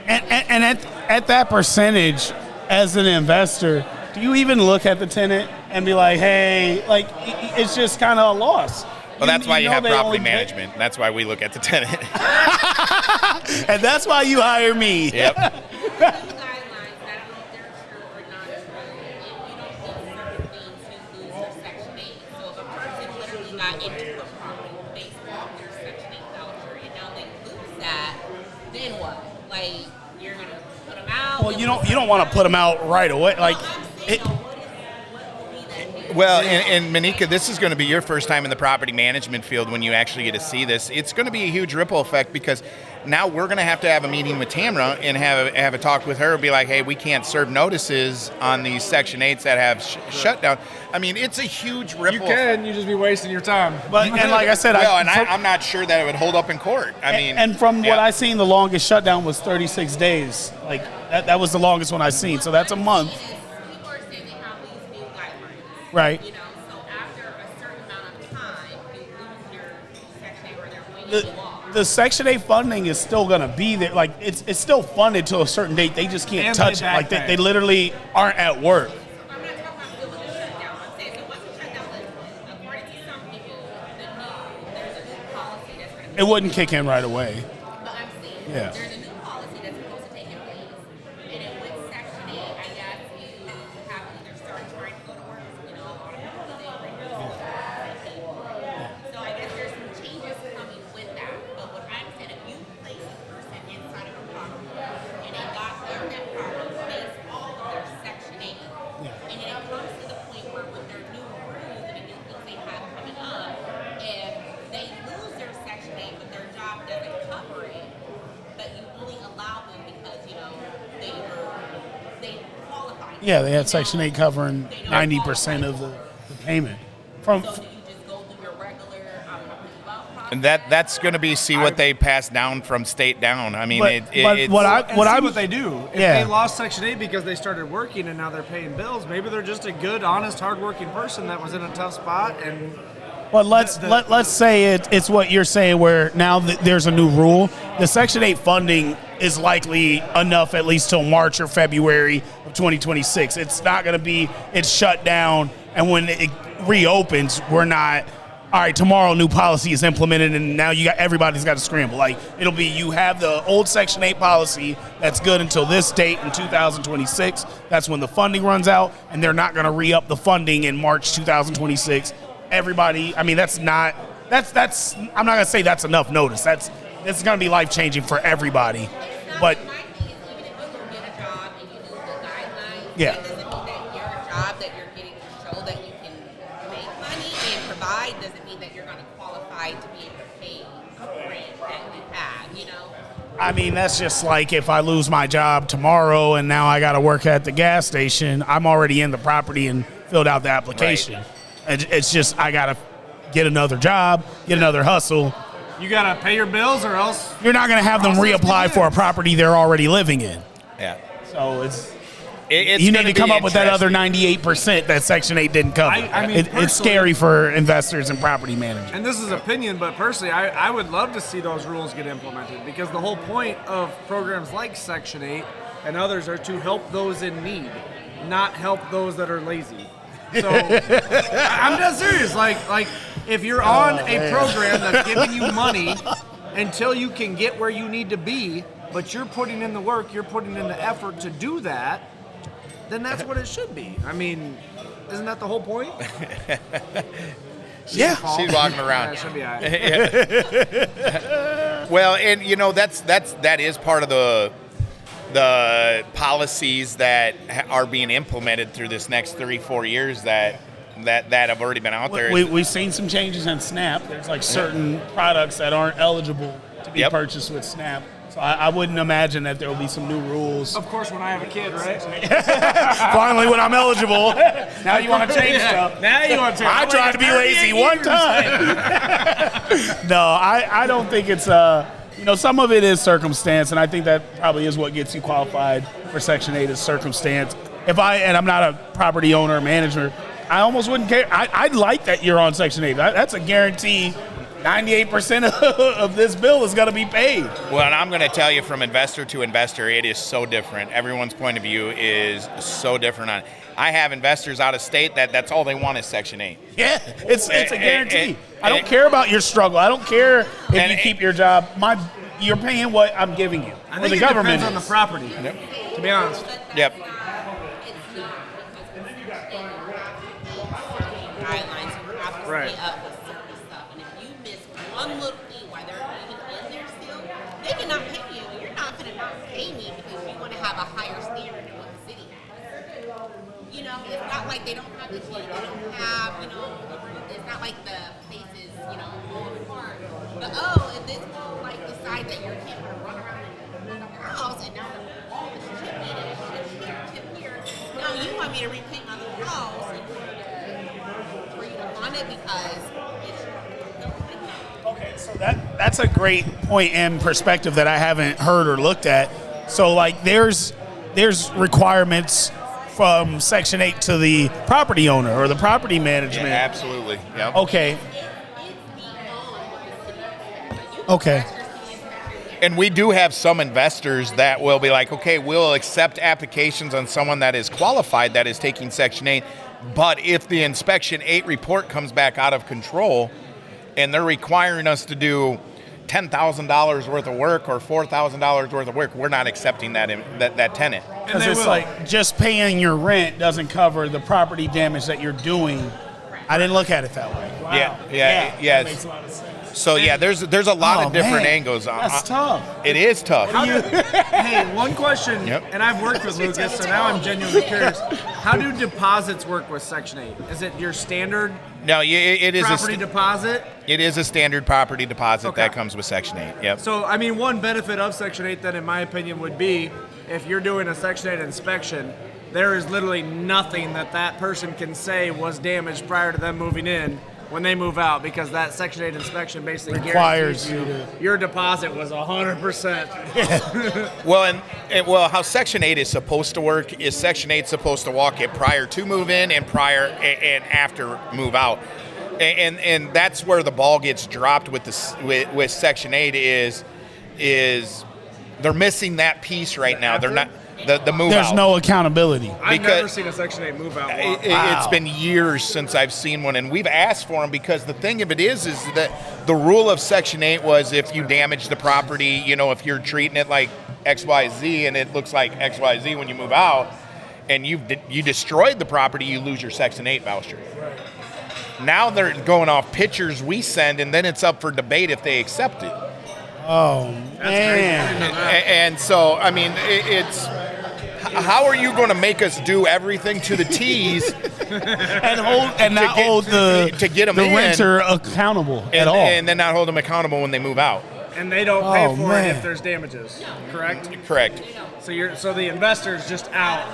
And at that percentage, as an investor, do you even look at the tenant and be like, hey, like, it's just kind of a loss? Well, that's why you have they property only pay- management. That's why we look at the tenant. And that's why you hire me. Yep. Guidelines, I don't know if they're true or not true. If you don't do certain things, you lose your Section 8. So if a person literally got into a property based off their Section 8 voucher and now they lose that, then what? Like, you're going to put them out? Well, you don't want to put them out right away. Like, it, Well, and Monica, this is going to be your first time in the property management field when you actually get to see this. It's going to be a huge ripple effect because now we're going to have a meeting with Tamra and have a talk with her and be like, hey, we can't serve notices on these Section 8s that have shutdown. I mean, it's a huge ripple. You can. You just be wasting your time. but and like I said, I'm not sure that it would hold up in court. I mean, and from yeah. what I seen, the longest shutdown was 36 days. Like that was the longest one I seen. So that's a month, People are saying they have these new guidelines. right? You know, so after a certain amount of time, you lose your Section 8 or they're going to go off. The Section 8 funding is still going to be there. Like, it's still funded to a certain date. They just can't And touch it. they Like, back they literally aren't at work. I'm not talking about still with the shutdown. I'm saying, so once the shutdown lifts, according to some people, there's a new policy that's going to It wouldn't kick in right away. But I'm saying Yeah. there's a new policy that's supposed to take in place. And then with Section 8, I guess you have to either start trying to go to work, you know, on a holiday or so I guess there's some changes coming with that. But what I'm saying, if you place a person inside of a property and they got in that property based all of their Section 8, and then it comes to the point where with their new rules and the new things they have coming up, if they lose their Section 8 but their job doesn't cover it, but you only allow them because, you know, they qualify. Yeah, they had Section 8 covering 90% of the payment. From So do you just go through your regular, process? And that's going to be what they pass down from state down. I mean, But- but it's, what I- And what see I'm- what they do. If Yeah. they lost Section 8 because they started working and now they're paying bills, maybe they're just a good, honest, hardworking person that was in a tough spot. And Well, let's say it's what you're saying, where now there's a new rule. The Section 8 funding is likely enough at least till March or February of 2026. It's not going to be it's shut down, and when it reopens, we're not. All right, tomorrow new policy is implemented, and now everybody's got to scramble. Like, it'll be you have the old Section 8 policy that's good until this date in 2026. That's when the funding runs out, and they're not going to re-up the funding in March 2026. Everybody, I mean, that's I'm not gonna say that's enough notice. This is gonna be life changing for everybody. But My thing is, even if you get a job and you do the guidelines, Yeah. that doesn't mean that your job that you're getting to show that you can make money and provide doesn't mean that you're going to qualify to be able to pay rent that you have, you know? I mean, that's just like if I lose my job tomorrow and now I gotta work at the gas station. I'm already in the property and filled out the application. It's just I gotta get another job, get another hustle. you got to pay your bills or else. You're not gonna have them Process reapply for a begins. property they're already living in. yeah. So it's. It's You need gonna to come be up with that other interesting. 98% that Section 8 didn't cover. I mean, It's personally- scary for investors and property managers. And this is opinion, but personally, I would love to see those rules get implemented because the whole point of programs like Section 8 and others are to help those in need, not help those that are lazy. So I'm dead serious. Like if you're on a program that's giving you money until you can get where you need to be, but you're putting in the work, you're putting in the effort to do that, then that's what it should be. I mean, isn't that the whole point? Yeah. She's walking Yeah, around. it should be all right. Well, and you know that is part of the policies that are being implemented through this next 3-4 years that have already been out there. We've seen some changes in SNAP. There's like certain products that aren't eligible to be Yep. purchased with SNAP. So I wouldn't imagine that there will be some new rules. Of course, when I have a kid, right? Finally, when I'm eligible, now you want to change stuff. Now you want to. I tried to be lazy one time. No, I don't think it's some of it is circumstance, and I think that probably is what gets you qualified for Section 8 is circumstance. And I'm not a property owner or manager, I almost wouldn't care. I'd like that you're on Section 8. That's a guarantee 98% of this bill is going to be paid. Well, and I'm going to tell you, from investor to investor, it is so different. Everyone's point of view is so different on it. I have investors out of state that's all they want is Section 8. Yeah, it's a guarantee. I don't care about your struggle. I don't care if you keep your job. You're paying what I'm giving you. I think the it government depends on the property, to be honest. Yep. Guidelines, you have to Right. stay up with certain stuff, and if you miss one little thing while they're even in there still, they cannot pay you. You're not going to not pay me because you want to have a higher standard than what the city has. You know, it's not like they don't have the key, they don't have, you know, it's not like the place is, you know, falling apart. But if this whole like decide that your kid want to run around and build up a house, and now all this chip in and chip here, now you want me to repaint my little house in order for you to want it because it's Okay, so that's a great point and perspective that I haven't heard or looked at. So like there's requirements from Section 8 to the property owner or the property management. Yeah, absolutely. Yep. Okay. Okay. And we do have some investors that will be like, okay, we'll accept applications on someone that is qualified that is taking Section 8, but if the Inspection 8 report comes back out of control and they're requiring us to do $10,000 worth of work or $4,000 worth of work, we're not accepting that tenant. Because it's like just paying your rent doesn't cover the property damage that you're doing. I didn't look at it that way. Wow. Yeah. That makes a lot of sense. So yeah, there's a lot of different man. angles on That's tough. It is tough. Hey, one question, Yep. and I've worked with Lucas, so now I'm genuinely curious. How do deposits work with Section 8? Is it your standard No, it is property deposit? it is a standard property deposit Okay. that comes with Section 8. Yep. So, I mean, one benefit of Section 8 then, in my opinion, would be if you're doing a Section 8 inspection, there is literally nothing that person can say was damaged prior to them moving in when they move out, because that Section 8 inspection basically Requires guarantees you to- your deposit was 100%. Well, how Section 8 is supposed to work is Section 8 is supposed to walk it prior to move in and prior and after move out, and that's where the ball gets dropped with with Section 8 is they're missing that piece right now. They're not the move There's out. no accountability. I've Because- never seen a Section 8 move out. walk. It's been years since I've seen one, and we've asked for them because the thing of it is that the rule of Section 8 was if you damage the property, you know, if you're treating it like XYZ and it looks like XYZ when you move out, and you destroyed the property, you lose your Section 8 voucher. Now they're going off pictures we send, and then it's up for debate if they accept it. Oh That's crazy. I man. didn't know that. And so, I mean, it's how are you going to make us do everything to the T's And not hold the to get 'em in, renter accountable at and, all. and then not hold them accountable when they move out? And they don't pay Oh, for man. it if there's damages, correct? Correct. So the investor's just out.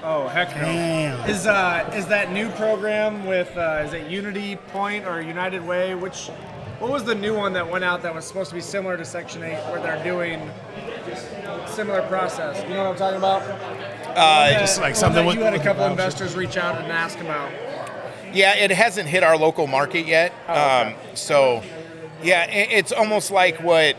Oh heck no! Damn. Is that new program with is it Unity Point or United Way? What was the new one that went out that was supposed to be similar to Section 8, where they're doing similar process? You know what I'm talking about? Just like something that with- you had a with couple vouchers. investors reach out and ask about. Yeah, it hasn't hit our local market yet. okay. So, yeah, it's almost like what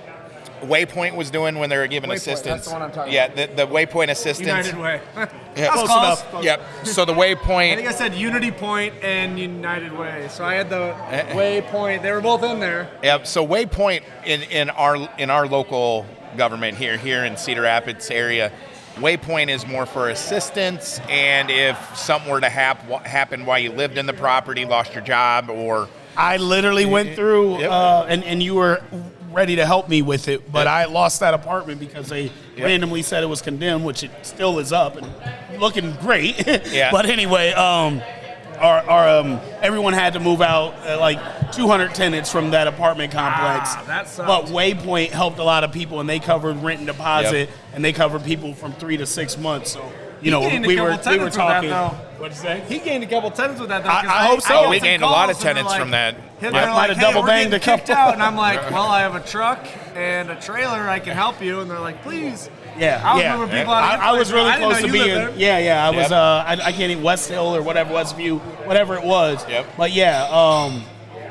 Waypoint was doing when they were giving Waypoint, assistance. that's the one I'm talking yeah, the Waypoint assistance. United Way. Yeah. That's close. Yep. So the I think Waypoint. I said Unity Point and United Way. So I had the Waypoint. They were both in there. Yep. So Waypoint in our local government here in Cedar Rapids area, Waypoint is more for assistance, and if something were to happen while you lived in the property, lost your job, or I literally went through, Yep. and you were ready to help me with it, but I lost that apartment because they randomly said it was condemned, which it still is up and looking great. Yeah. But anyway, everyone had to move out, like 200 tenants from that apartment complex. That sucks. But Waypoint helped a lot of people, and they covered rent and deposit, Yep. and they covered people from 3 to 6 months. So, you know, gained a we couple were tenants with that, talking. though. What'd you say? He gained a couple tenants with that, though. 'cause I hope so. got We some gained a lot of calls, and they're tenants from that. They're Might like, have hey, double we're banged getting a kicked couple. out. And I'm like, well, I have a truck and a trailer. I can help you. And they're like, please. Yeah, I was yeah. moving people out of I was your place. really I didn't close know to you being. lived Yeah. I was. Yep. I can't even West Hill or whatever, Westview, whatever it was. Yep. But yeah,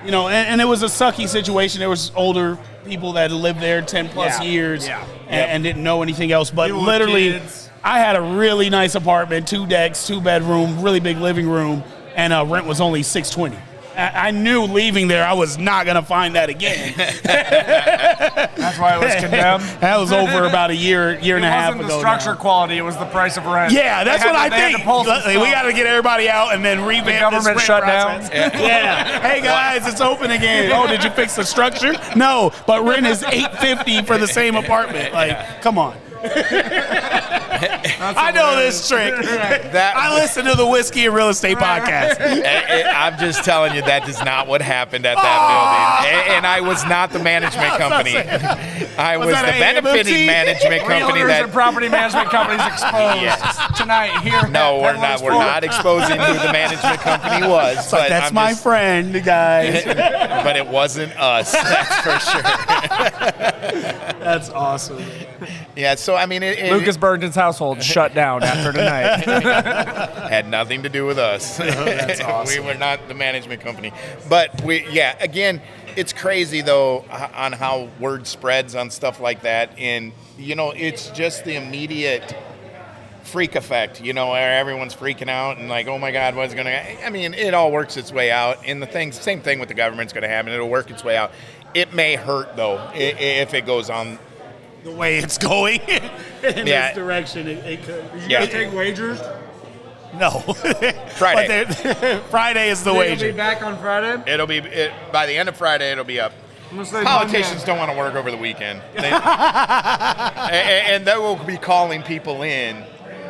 You know, and it was a sucky situation. There was older people that lived there 10 plus years and didn't know anything else. But People with literally, kids. I had a really nice apartment, 2 decks, 2 bedroom, really big living room, and rent was only $620. I knew leaving there I was not going to find that again. That's why it was condemned. That was over about a year and a half ago. It wasn't the structure quality, it was the price of rent. Yeah, that's what I think. We got to get everybody out and then revamp this government rent shutdown. process. Yeah. Hey guys, it's open again. Oh, did you fix the structure? No, but rent is $850 for the same apartment. Like, come on. I know this trick. I listen to the Whiskey and Real Estate podcast. I'm just telling you, that is not what happened at that building. And I was not the management company. I was the benefiting management company. Realtors and property management companies exposed tonight here. No, we're not. We're not exposing who the management company was. But that's my friend, guys. But it wasn't us. That's for sure. That's awesome. Yeah. So I mean, Lucas Burrington's household shut down after tonight. had nothing to do with us. That's awesome. We were not the management company. But again, it's crazy though on how word spreads on stuff like that. And, you know, it's just the immediate freak effect, you know, where everyone's freaking out and like, oh my God, what's going to, I mean, it all works its way out. And same thing with the government's going to happen. It'll work its way out. It may hurt though, if it goes on the way it's going in this direction, it could. Did you guys take wagers? No. Friday. Friday is the wager. It'll be back on Friday? It'll be by the end of Friday. It'll be up. Politicians don't want to work over the weekend, and they will be calling people in.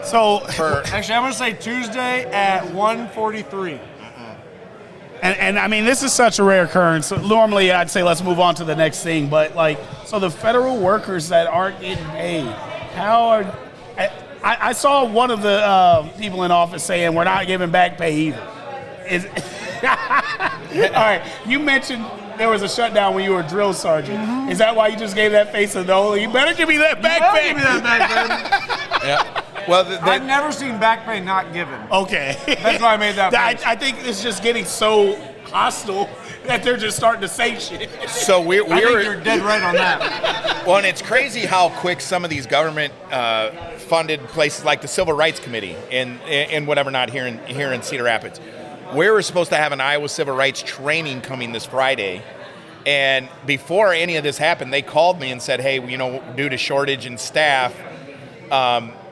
So actually, I'm going to say Tuesday at 1:43. And I mean, this is such a rare occurrence. Normally, I'd say let's move on to the next thing. But like, so the federal workers that aren't getting paid, how are? I saw one of the people in office saying we're not giving back pay either. All right, you mentioned there was a shutdown when you were a drill sergeant. Mm-hmm. Is that why you just gave that face of no? You better give me that back pay. Give me that back pay. Yeah. Well, I've never seen back pay not given. Okay. That's why I made that face. I think it's just getting so hostile that they're just starting to say shit. So I think you're dead right on that. Well, and it's crazy how quick some of these government funded places like the Civil Rights Committee and whatever not here in Cedar Rapids. We were supposed to have an Iowa Civil Rights training coming this Friday. And before any of this happened, they called me and said, hey, you know, due to shortage in staff,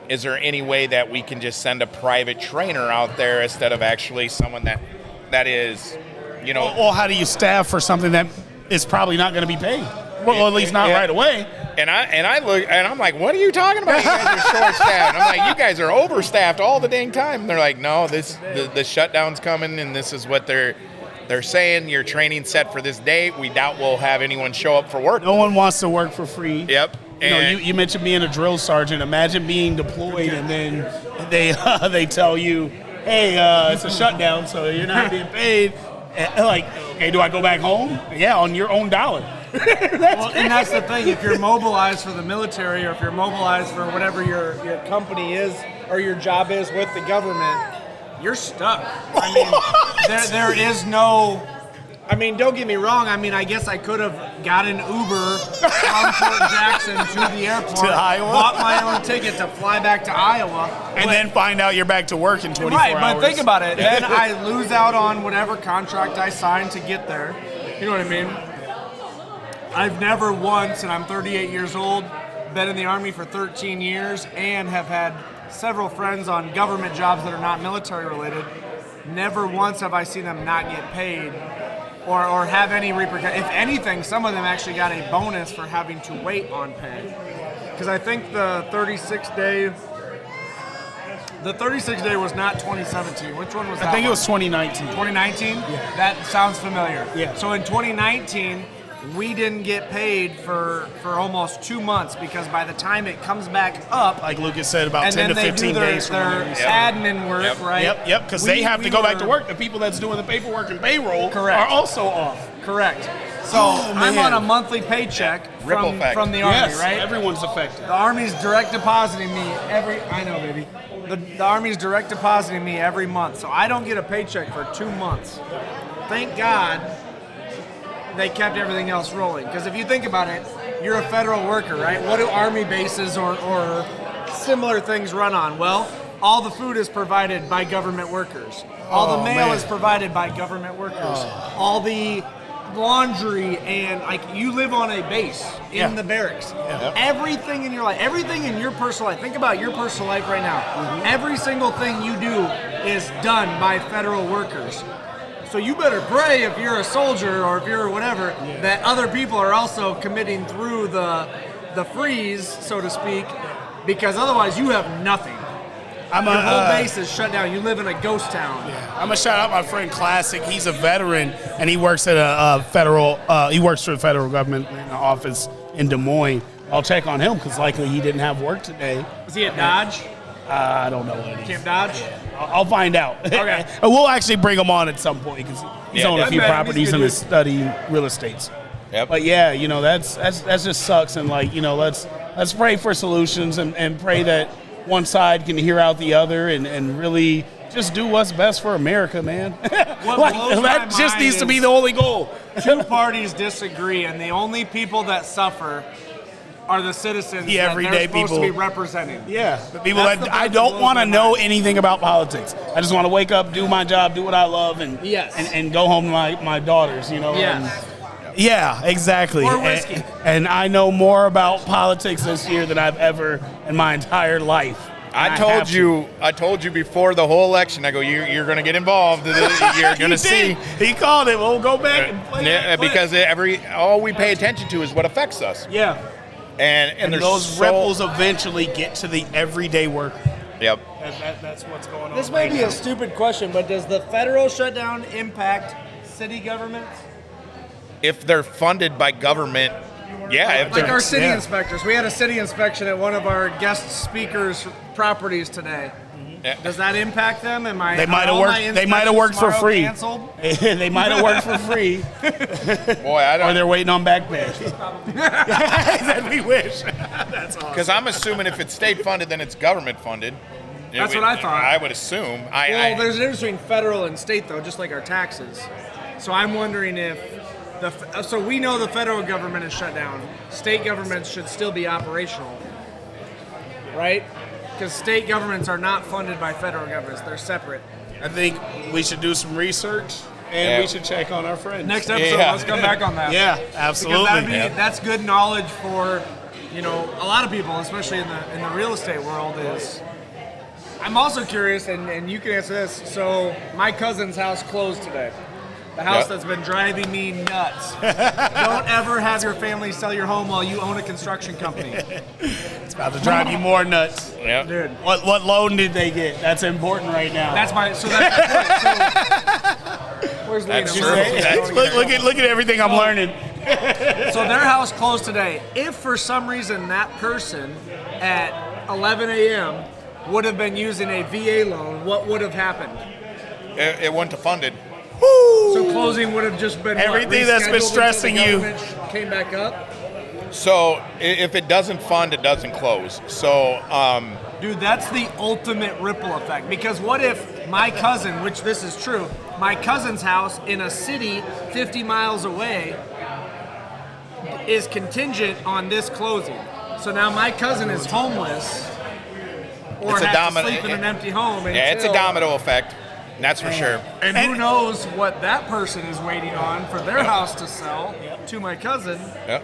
is there any way that we can just send a private trainer out there instead of actually someone that is, you know. Well, how do you staff for something that is probably not going to be paid? Well, at least not right away. And I look and I'm like, what are you talking about? You guys are short-staffed. I'm like, you guys are overstaffed all the dang time. And they're like, no, the shutdown's coming, and this is what they're saying. Your training's set for this date. We doubt we'll have anyone show up for work. No one wants to work for free. Yep. You know, you mentioned being a drill sergeant. Imagine being deployed and then they tell you, hey, it's a shutdown, so you're not being paid. Like, okay, do I go back home? Yeah, on your own dollar. And that's the thing. If you're mobilized for the military, or if you're mobilized for whatever your company is or your job is with the government, you're stuck. I mean, there is no. I mean, don't get me wrong. I mean, I guess I could have got an Uber from Fort Jackson to the airport, to Iowa, bought my own ticket to fly back to Iowa, and then find out you're back to work in 24 hours. Right, but think about it. Then I lose out on whatever contract I signed to get there. You know what I mean? I've never once, and I'm 38 years old, been in the Army for 13 years, and have had several friends on government jobs that are not military related. Never once have I seen them not get paid or have any repercussions. If anything, some of them actually got a bonus for having to wait on pay. Because I think the 36 day was not 2017. Which one was that? I think it was 2019. 2019? Yeah. That sounds familiar. Yeah. So in 2019, we didn't get paid for almost 2 months, because by the time it comes back up, like Lucas said, about and 10 to then 15 they do days from their release. admin work, right? Yep, because they have to go back to work. The people that's doing the paperwork and payroll are also off. Correct. So I'm on a monthly paycheck from the Army, right? Everyone's affected. The Army's direct depositing me I know, baby. The Army's direct depositing me every month, so I don't get a paycheck for 2 months. Thank God they kept everything else rolling. Because if you think about it, you're a federal worker, right? What do army bases or similar things run on? Well, all the food is provided by government workers. All the mail is provided by government workers. All the laundry and like you live on a base in the barracks. Everything in your life, everything in your personal life. Think about your personal life right now. Every single thing you do is done by federal workers. So you better pray if you're a soldier or if you're whatever that other people are also committing through the freeze, so to speak, because otherwise you have nothing. Your whole base is shut down. You live in a ghost town. I'm gonna shout out my friend Classic. He's a veteran and he works at a federal. He works for the federal government in an office in Des Moines. I'll check on him because likely he didn't have work today. Was he at Dodge? I don't know what it is. Camp Dodge? Yeah. I'll find out. Okay. We'll actually bring him on at some point because he's owned a few man, properties he's and good is studying real estate. Yep. But yeah, that just sucks. And like, let's pray for solutions and pray that one side can hear out the other and really just do what's best for America, man. What blows my that just mind needs to be is the only goal. Two parties disagree, and the only people that suffer are the citizens The that everyday they're supposed people. to be representing. Yeah, the people That's that the I part that don't blows want to my know mind. anything about politics. I just want to wake up, do my job, do what I love, and Yes. and go home to my daughters. Yes. Yeah, exactly. Or whiskey. And I know more about politics this year than I've ever in my entire life. And I told you before the whole election. I go, you're going to get involved. You're going to see. He called it. We'll go back and play that clip. Because all we pay attention to is what affects us. Yeah. And there's those ripples eventually get to the everyday worker. Yep. That's what's going on. This may be a stupid question, but does the federal shutdown impact city governments? If they're funded by government, yeah. If Like they're- our city Yeah. inspectors. We had a city inspection at one of our guest speakers' properties today. Yeah. Does that impact them? They might have worked. They might have worked for free. Canceled? They might have worked for free, Boy, I or don't. they're waiting on back pay. That we wish. That's awesome. Because I'm assuming if it's state funded, then it's government funded. That's what I thought. I would assume. Well, there's an difference between federal and state, though, just like our taxes. So I'm wondering if so we know the federal government is shut down. State governments should still be operational, right? Because state governments are not funded by federal governments; they're separate. I think we should do some research and Yeah. we should check on our friends. Next episode, Yeah. let's come back on that. Yeah, Because absolutely. that's good knowledge for a lot of people, especially in the real estate world. Is I'm also curious, and you can answer this. So my cousin's house closed today. The house Yep. that's been driving me nuts. Don't ever have your family sell your home while you own a construction company. It's about to drive you more nuts. Yeah. Dude, What loan did they get? That's important right now. that's my point. So, where's Lena? That's Where's true. Lena? look at everything I'm learning. So their house closed today. If for some reason that person at 11 a.m. would have been using a VA loan, what would have happened? It wouldn't have funded. So closing would have just been Everything that's been rescheduled until stressing the you. government came back up. So if it doesn't fund, it doesn't close. So Dude, that's the ultimate ripple effect. Because what if my cousin, which this is true, my cousin's house in a city 50 miles away is contingent on this closing. So now my cousin is homeless or It's a has domino- to sleep in an empty home. yeah, it's a until- domino effect. That's for sure. And who knows what that person is waiting on for their house to sell to my cousin. Yeah.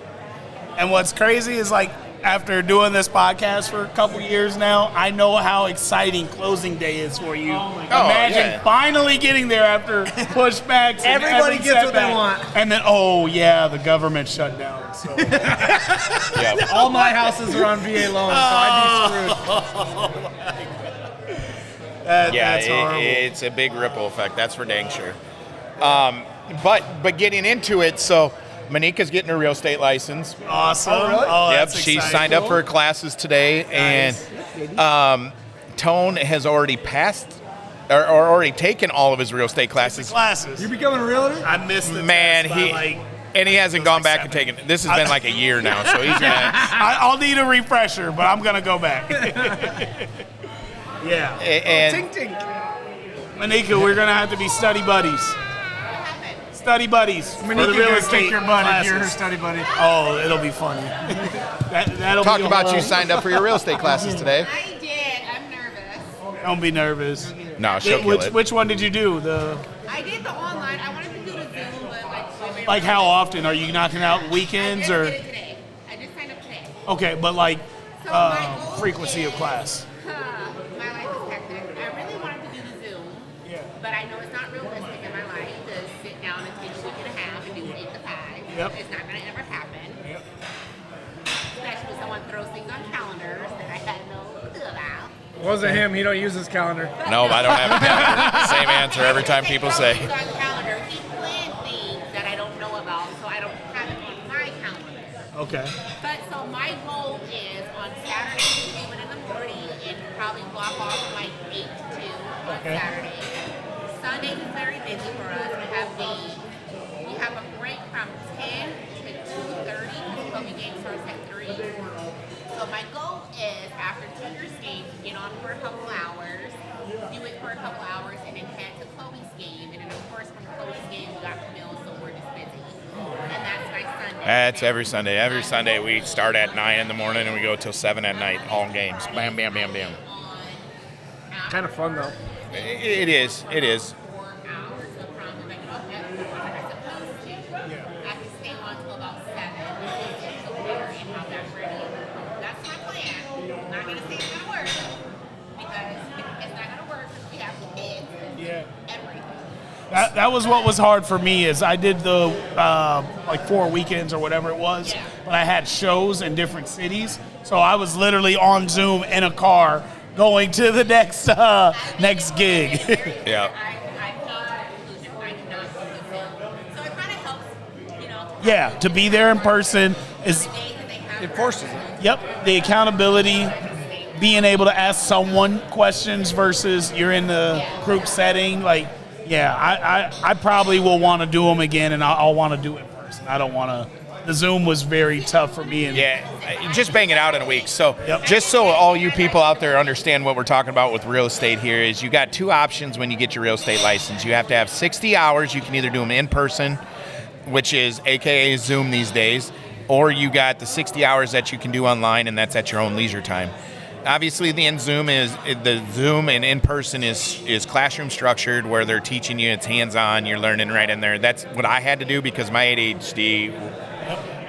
And what's crazy is like after doing this podcast for a couple years now, I know how exciting closing day is for you. Imagine yeah. finally getting there after pushbacks. and Everybody every gets what they setback. want. And then, oh yeah, the government shut down. So Yeah. All my houses are on VA loans, so I'd be screwed. that's horrible. It's a big ripple effect. That's for dang sure. But getting into it, so Monika's getting her real estate license. Awesome. Oh, really? Oh, Yep, that's she exciting. signed up for her classes today, and Tone has already passed or already taken all of his real estate classes. Classes. You becoming a realtor? I missed the Man, test by, and he hasn't it was gone like back and 7. taken. This has been like a year now, so he's gonna. I'll need a refresher, but I'm gonna go back. Yeah. And Tink tink. Monika, we're gonna have to be study buddies. Study buddies for the Monique real gonna estate kick your butt if you're her classes. study buddy. Oh, it'll be funny. That'll Talk be about a- you signed up for your real estate classes today. I did. I'm nervous. Don't be nervous. No, she'll kill it. Which one did you do? I did the online. I wanted to do the Zoom, but Like how often? Are you knocking out weekends I or? just did it today. I just signed up today. Okay, but like So my goal frequency of is- class. My life is hectic. I really wanted to do the Zoom, Yeah. but I know it's not realistic in my life to sit down and take a week and a half and do 8 to 5. Yep. It's not going to ever happen. Especially when someone throws things on calendars that I had no clue about. Wasn't him. He don't use his calendar. No, I don't have a calendar. Same answer every time He people throws say. things on calendar. He planned things that I don't know about, so I don't have it on my calendar. Okay. But so my goal is on Saturday to do it in the morning and probably block off like 8 to 2 on Okay. Saturday. Sundays is very busy for us. We have a break from 10 to 2:30 because Kobe game starts at 3. So my goal is after Junior's game to get on for a couple hours, do it for a couple hours, and then head to Kobe's game. And then of course from Kobe's game we got meals, so we're just busy. And that's my Sunday. That's every Sunday. Every Sunday we start at 9 in the morning and we go till 7 at night. All games. Bam, bam, bam, bam. Kind of fun though. It is. It is. 4 hours, so probably like about that I'm supposed to. I can stay on till about 7 until dinner and have that ready. That's my plan. I'm not gonna say it's gonna work because it's not gonna work because we have the kids. Yeah. Everything. That was what was hard for me is I did the like 4 weekends or whatever it was, Yeah. but I had shows in different cities, so I was literally on Zoom in a car going to the next gig. Yeah. I came to the conclusion I cannot do this. So it kind of helps, you know. Yeah, to be there in person is The days that they have It forces it. yep, the accountability, being able to ask someone questions versus you're in the group setting. Like, yeah, I probably will want to do them again, and I'll want to do it in person. I don't want to. The Zoom was very tough for me. And Yeah, just bang it out in a week. So Yep. just so all you people out there understand what we're talking about with real estate here is you got 2 options when you get your real estate license. You have to have 60 hours. You can either do them in person, which is AKA Zoom these days, or you got the 60 hours that you can do online, and that's at your own leisure time. Obviously, the Zoom and in person is classroom structured where they're teaching you. It's hands-on. You're learning right in there. That's what I had to do because my ADHD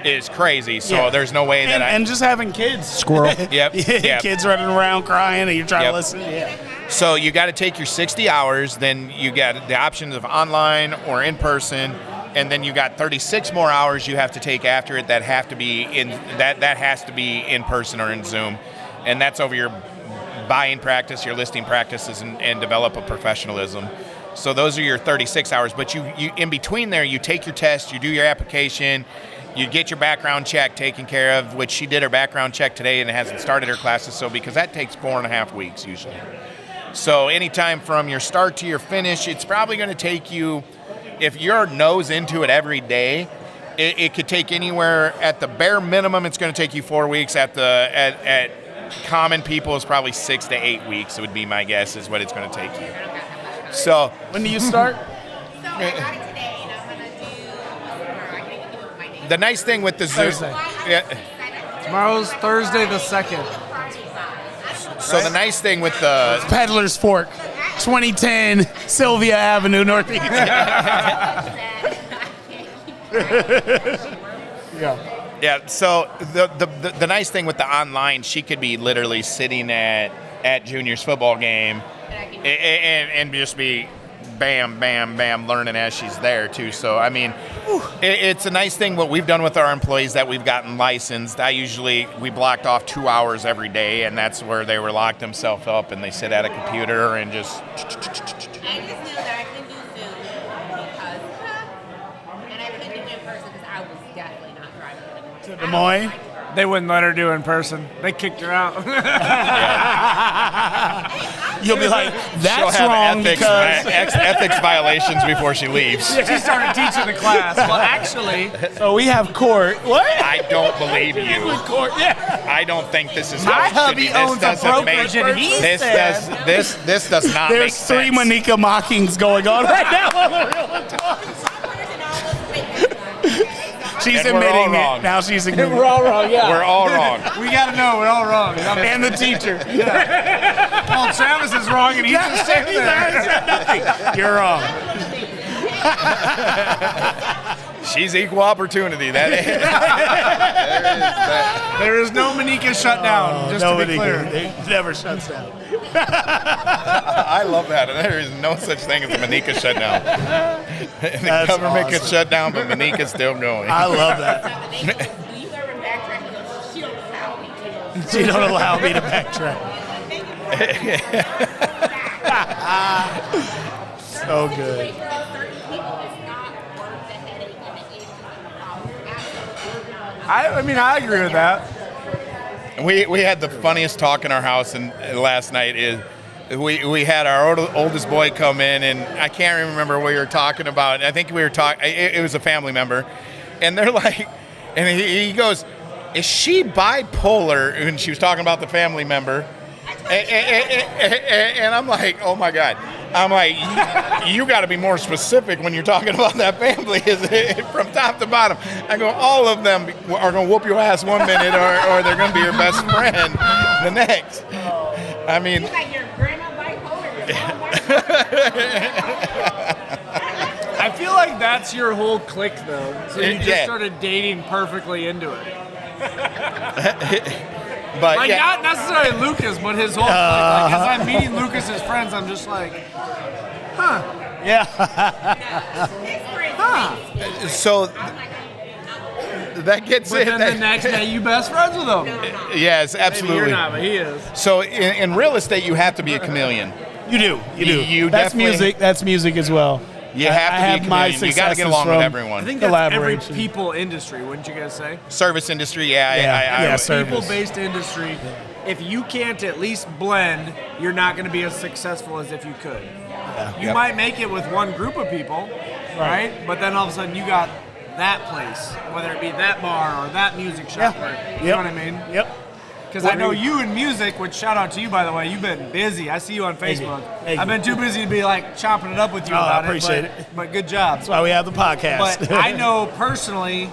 is crazy. So Yeah. there's no way that and just having kids. Squirrel. Yep. Yep. Kids running around crying, and you're trying Yep. to listen. Yeah. So you got to take your 60 hours, then you got the options of online or in person, and then you got 36 more hours you have to take after it that have to be in that has to be in person or in Zoom, and that's over your buying practice, your listing practices, and develop a professionalism. So those are your 36 hours. But you in between there, you take your test, you do your application. You get your background check taken care of, which she did her background check today and hasn't started her classes, so because that takes 4.5 weeks usually. So anytime from your start to your finish, it's probably going to take you, if you're nose into it every day, it could take anywhere, at the bare minimum, it's going to take you 4 weeks. At common people, it's probably 6 to 8 weeks, it would be my guess, is what it's going to take you. So When do you start? So I got it today, and I'm gonna do. I can't even do my name. the nice thing with the Zoom, Thursday. yeah, Tomorrow's Thursday the 2nd. so the nice thing with the Peddler's Fork, 2010 Sylvia Avenue, Northeast. Yeah, so the nice thing with the online, she could be literally sitting at Junior's football game and just be bam, bam, bam, learning as she's there too. So, I mean, it's a nice thing what we've done with our employees that we've gotten licensed. We blocked off 2 hours every day, and that's where they were locked themselves up and they sit at a computer and just... I just knew that I couldn't do Zoom because, and I couldn't do it in person because I was definitely not driving to Des Moines? They wouldn't let her do it in person. They kicked her out. You'll be like, She'll that's have wrong because. ethics violations before she leaves. She started teaching the class. Well, actually, So we have court. What? I don't believe you. Court, yeah. I don't think this is My how it should hubby be. owns a This doesn't make brokerage, and he this said this does not make there's 3 sense. Monica mockings going on right now on the real talk. She's And we're all admitting wrong. it. Now she's admitting We're all wrong, yeah. We're all wrong. We got to know we're all wrong. And the teacher. Well, Travis is wrong, and he's just sitting there. You're wrong. She's equal opportunity. That is. There is no Manika shutdown, just to be clear. It never shuts down. I love that. There is no such thing as a Manika shutdown. The That's government could awesome. shut down, but Manika's still going. I love that. Do you ever backtrack? He goes, she don't allow me to. She don't allow me to backtrack. So good. Certain people is not worth the headache and the issues and the problems. Absolutely not. I mean, I agree with that. We had the funniest talk in our house and last night is we had our oldest boy come in, and I can't remember what we were talking about. I think we were talking, it was a family member, and they're like, and he goes, is she bipolar? And she was talking about the family member. And I'm like, oh my God. I'm like, you got to be more specific when you're talking about that family, is it from top to bottom. I go, all of them are going to whoop your ass one minute, or they're going to be your best friend the next. I mean, It's like your grandma bipolar, your mom bipolar. I feel like that's your whole clique, though. So you just Yeah. started dating perfectly into it. but Like, yeah. not necessarily Lucas, but his whole clique. Like, as I'm meeting Lucas's friends, I'm just like, Yeah. So that gets but it. then the next day you best friends with him. Yes, Maybe absolutely. you're not, but he is. So in real estate, you have to be a chameleon. You do. You do. You That's definitely- music. That's music as well. You have to I be a have my chameleon. You got to get along successes with from- everyone. I think that's every Collaboration. people industry, wouldn't you guys say? Service industry, yeah. Yeah, I service. People-based industry. If you can't at least blend, you're not going to be as successful as if you could. You Yep. might make it with one group of people, right? But then all of a sudden you got that place, whether it be that bar or that music shop. Yeah. Or, you Yep. know what I mean? Yep. Because I know you in music, which shout out to you, by the way, you've been busy. I see you on Thank you. Facebook. Thank I've you. been too busy to be like chopping it up with you Oh, I about appreciate it. it. But good job. That's why we have the podcast. But I know personally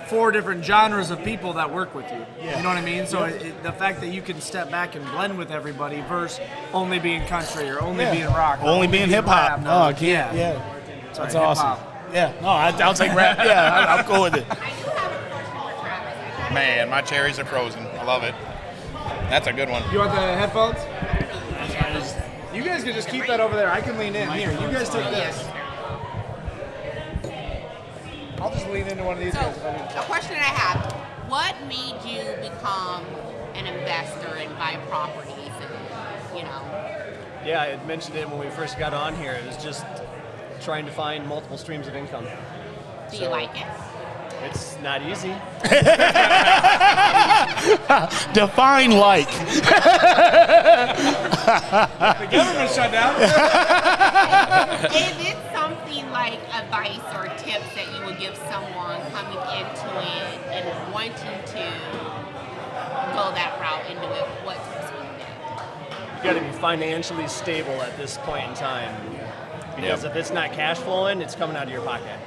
4 different genres of people that work with you. Yeah. You know what I mean? So the fact that you can step back and blend with everybody versus only being country or only Yeah. being rock. or Only being hip hop. rap, No, I can't. Yeah. Sorry, That's awesome. hip-hop. Yeah. No, I'll take rap. Yeah, I'm cool with it. I do have a question for Travis. Man, my cherries are frozen. I love it. That's a good one. You want the headphones? You guys can just keep that over there. I can lean in. Here, you guys take this. I'll just lean into one of these So, guys. if I need. a question that I have: what made you become an investor and buy properties? And Yeah, I had mentioned it when we first got on here. It was just trying to find multiple streams of income. do you like it? It's not easy. Define like. The government shut down. Is it something like advice or tips that you would give someone coming into it and wanting to go that route into it? What tips would you give? You got to be financially stable at this point in time. Because if it's not cash flowing, it's coming out of your pocket.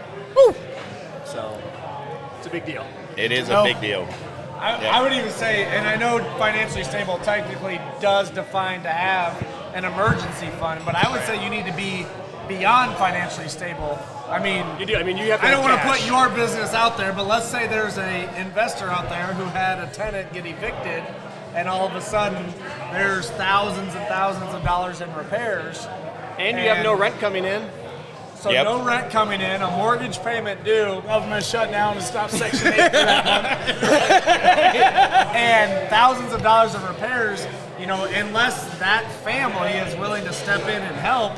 So it's a big deal. It is No. a big deal. I would even say, and I know financially stable technically does define to have an emergency fund, but I would say you need to be beyond financially stable. I mean, You do. I mean, you have to I don't have want to cash. put your business out there, but let's say there's a investor out there who had a tenant get evicted, and all of a sudden there's thousands and thousands of dollars in repairs. And you have no rent coming in. So Yep. no rent coming in, a mortgage payment due, Government shut down and stopped Section 8 for that month. and thousands of dollars of repairs. You know, unless that family is willing to step in and help,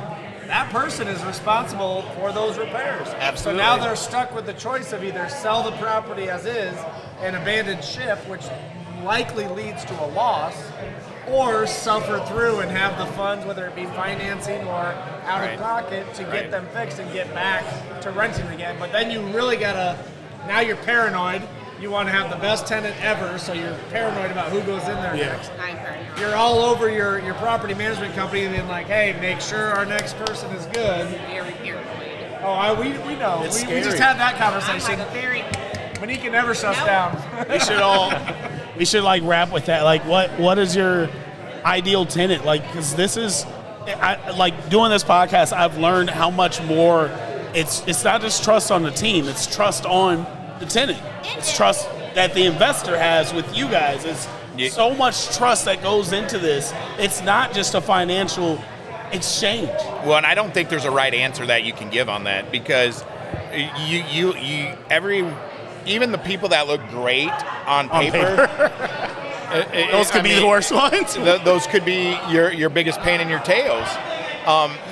that person is responsible for those repairs. Absolutely. So now they're stuck with the choice of either sell the property as is and abandon ship, which likely leads to a loss, or suffer through and have the funds, whether it be financing or out Right. of pocket, to Right. get them fixed and get back to renting again. But then you really gotta, now you're paranoid. You want to have the best tenant ever, so you're paranoid about who goes in there Yeah. next. I'm paranoid. You're all over your property management company and being like, hey, make sure our next person is good. Very paranoid. Oh, we know. It's We just scary. had that I'm conversation. like a very Monique never shuts Nope. down. we should like wrap with that. Like, what is your ideal tenant? Like, because this is, like doing this podcast, I've learned how much more. It's not just trust on the team; it's trust on the tenant. It's trust that the investor has with you guys. It's so much trust that goes into this. It's not just a financial exchange. Well, and I don't think there's a right answer that you can give on that, because even the people that look great on paper. Those could be the worst ones. Those could be your biggest pain in your tails.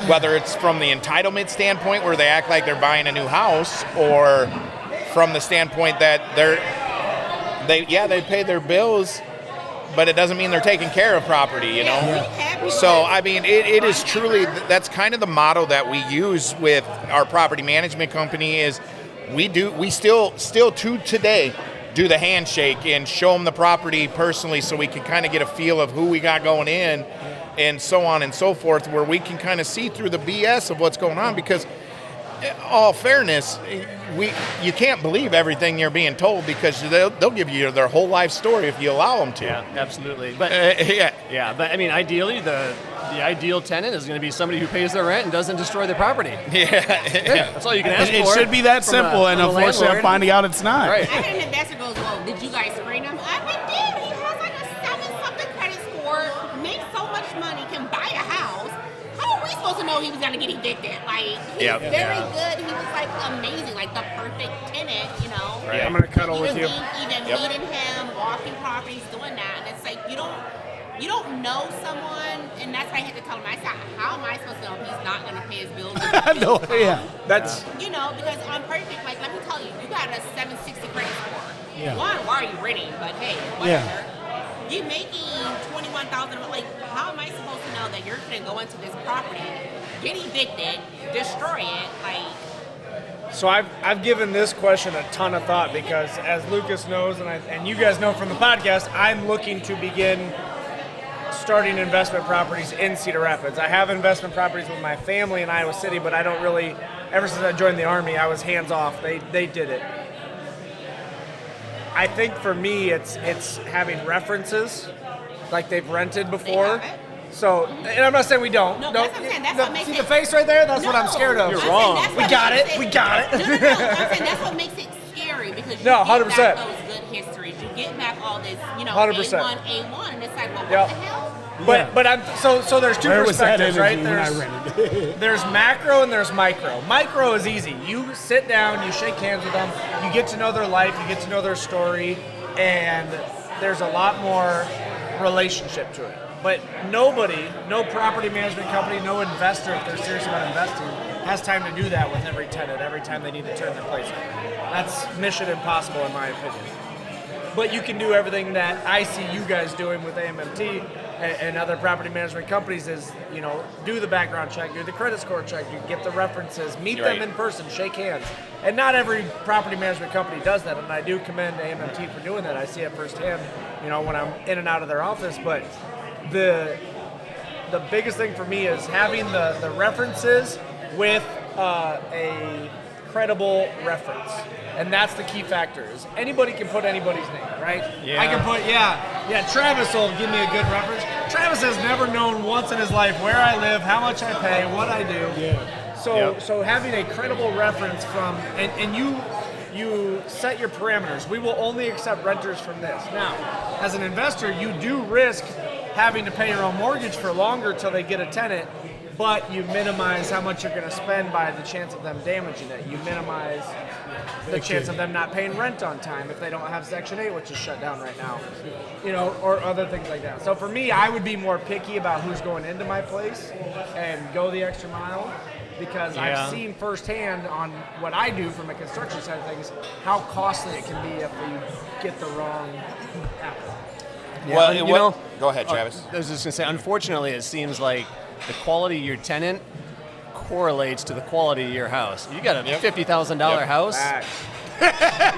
Whether it's from the entitlement standpoint where they act like they're buying a new house, or from the standpoint that they pay their bills, but it doesn't mean they're taking care of property, you know? So, I mean, it is truly, that's kind of the motto that we use with our property management company is we still to today do the handshake and show them the property personally so we can kind of get a feel of who we got going in and so on and so forth, where we can kind of see through the BS of what's going on, because all fairness, you can't believe everything you're being told, because they'll give you their whole life story if you allow them to. Yeah, absolutely. But yeah, but I mean, ideally, the ideal tenant is going to be somebody who pays their rent and doesn't destroy the property. Yeah. That's all you can ask It for. should be that simple, and unfortunately, I'm finding out it's not. Right. I had an investor goes, well, did you guys screen him? I'm like, dude, he has like a 7-something credit score, makes so much money, can buy a house. How are we supposed to know he was going to get evicted? Like, he's very good. He was like amazing, like the perfect tenant, you know? Right. I'm going to cuddle with you. Even meeting him, walking properties, doing that. And it's like, you don't know someone, and that's why I had to tell him, I said, how am I supposed to know if he's not going to pay his bills? No, yeah. That's You know, because on perfect, like, let me tell you, you got a 760 credit score. Yeah. One, why are you renting? But hey, whatever. You're making $21,000. Like, how am I supposed to know that you're going to go into this property, get evicted, destroy it? Like, So I've given this question a ton of thought, because as Lucas knows, and you guys know from the podcast, I'm looking to begin starting investment properties in Cedar Rapids. I have investment properties with my family in Iowa City, but I don't really, ever since I joined the Army, I was hands off. They did it. I think for me, it's having references, like they've rented before. They have it. So, and I'm not saying we don't. No, that's what I'm saying. That's what makes see it- the face right there? That's what I'm scared of. I'm saying that's We what got makes it. We got it. No. I'm saying that's what makes it scary, because you No, get 100%. back those good histories. You get back all this, 100%. A1, and it's like, well, what Yep. the hell? But I'm so there's two Where was that perspectives, right? energy when I rented? There's macro and there's micro. Micro is easy. You sit down, you shake hands with them, you get to know their life, you get to know their story, and there's a lot more relationship to it. But nobody, no property management company, no investor, if they're serious about investing, has time to do that with every tenant every time they need to turn their place over. That's mission impossible in my opinion. But you can do everything that I see you guys doing with AMMT and other property management companies is, do the background check, do the credit score check, you get the references, meet them in person, shake hands. And not every property management company does that, and I do commend AMMT for doing that. I see it firsthand, when I'm in and out of their office. But the biggest thing for me is having the references with a credible reference. And that's the key factor, is anybody can put anybody's name, right? Yeah. I can put, Travis will give me a good reference. Travis has never known once in his life where I live, how much I pay, what I do. Yeah. So having a credible reference from, and you set your parameters. We will only accept renters from this. Now, as an investor, you do risk having to pay your own mortgage for longer till they get a tenant, but you minimize how much you're going to spend by the chance of them damaging it. You minimize the chance of them not paying rent on time if they don't have Section 8, which is shut down right now, or other things like that. So for me, I would be more picky about who's going into my place and go the extra mile, because I've seen firsthand on what I do from a construction side of things how costly it can be if you get the wrong apple. Well, go ahead, Travis. I was just going to say, unfortunately, it seems like the quality of your tenant correlates to the quality of your house. You got a $50,000 house,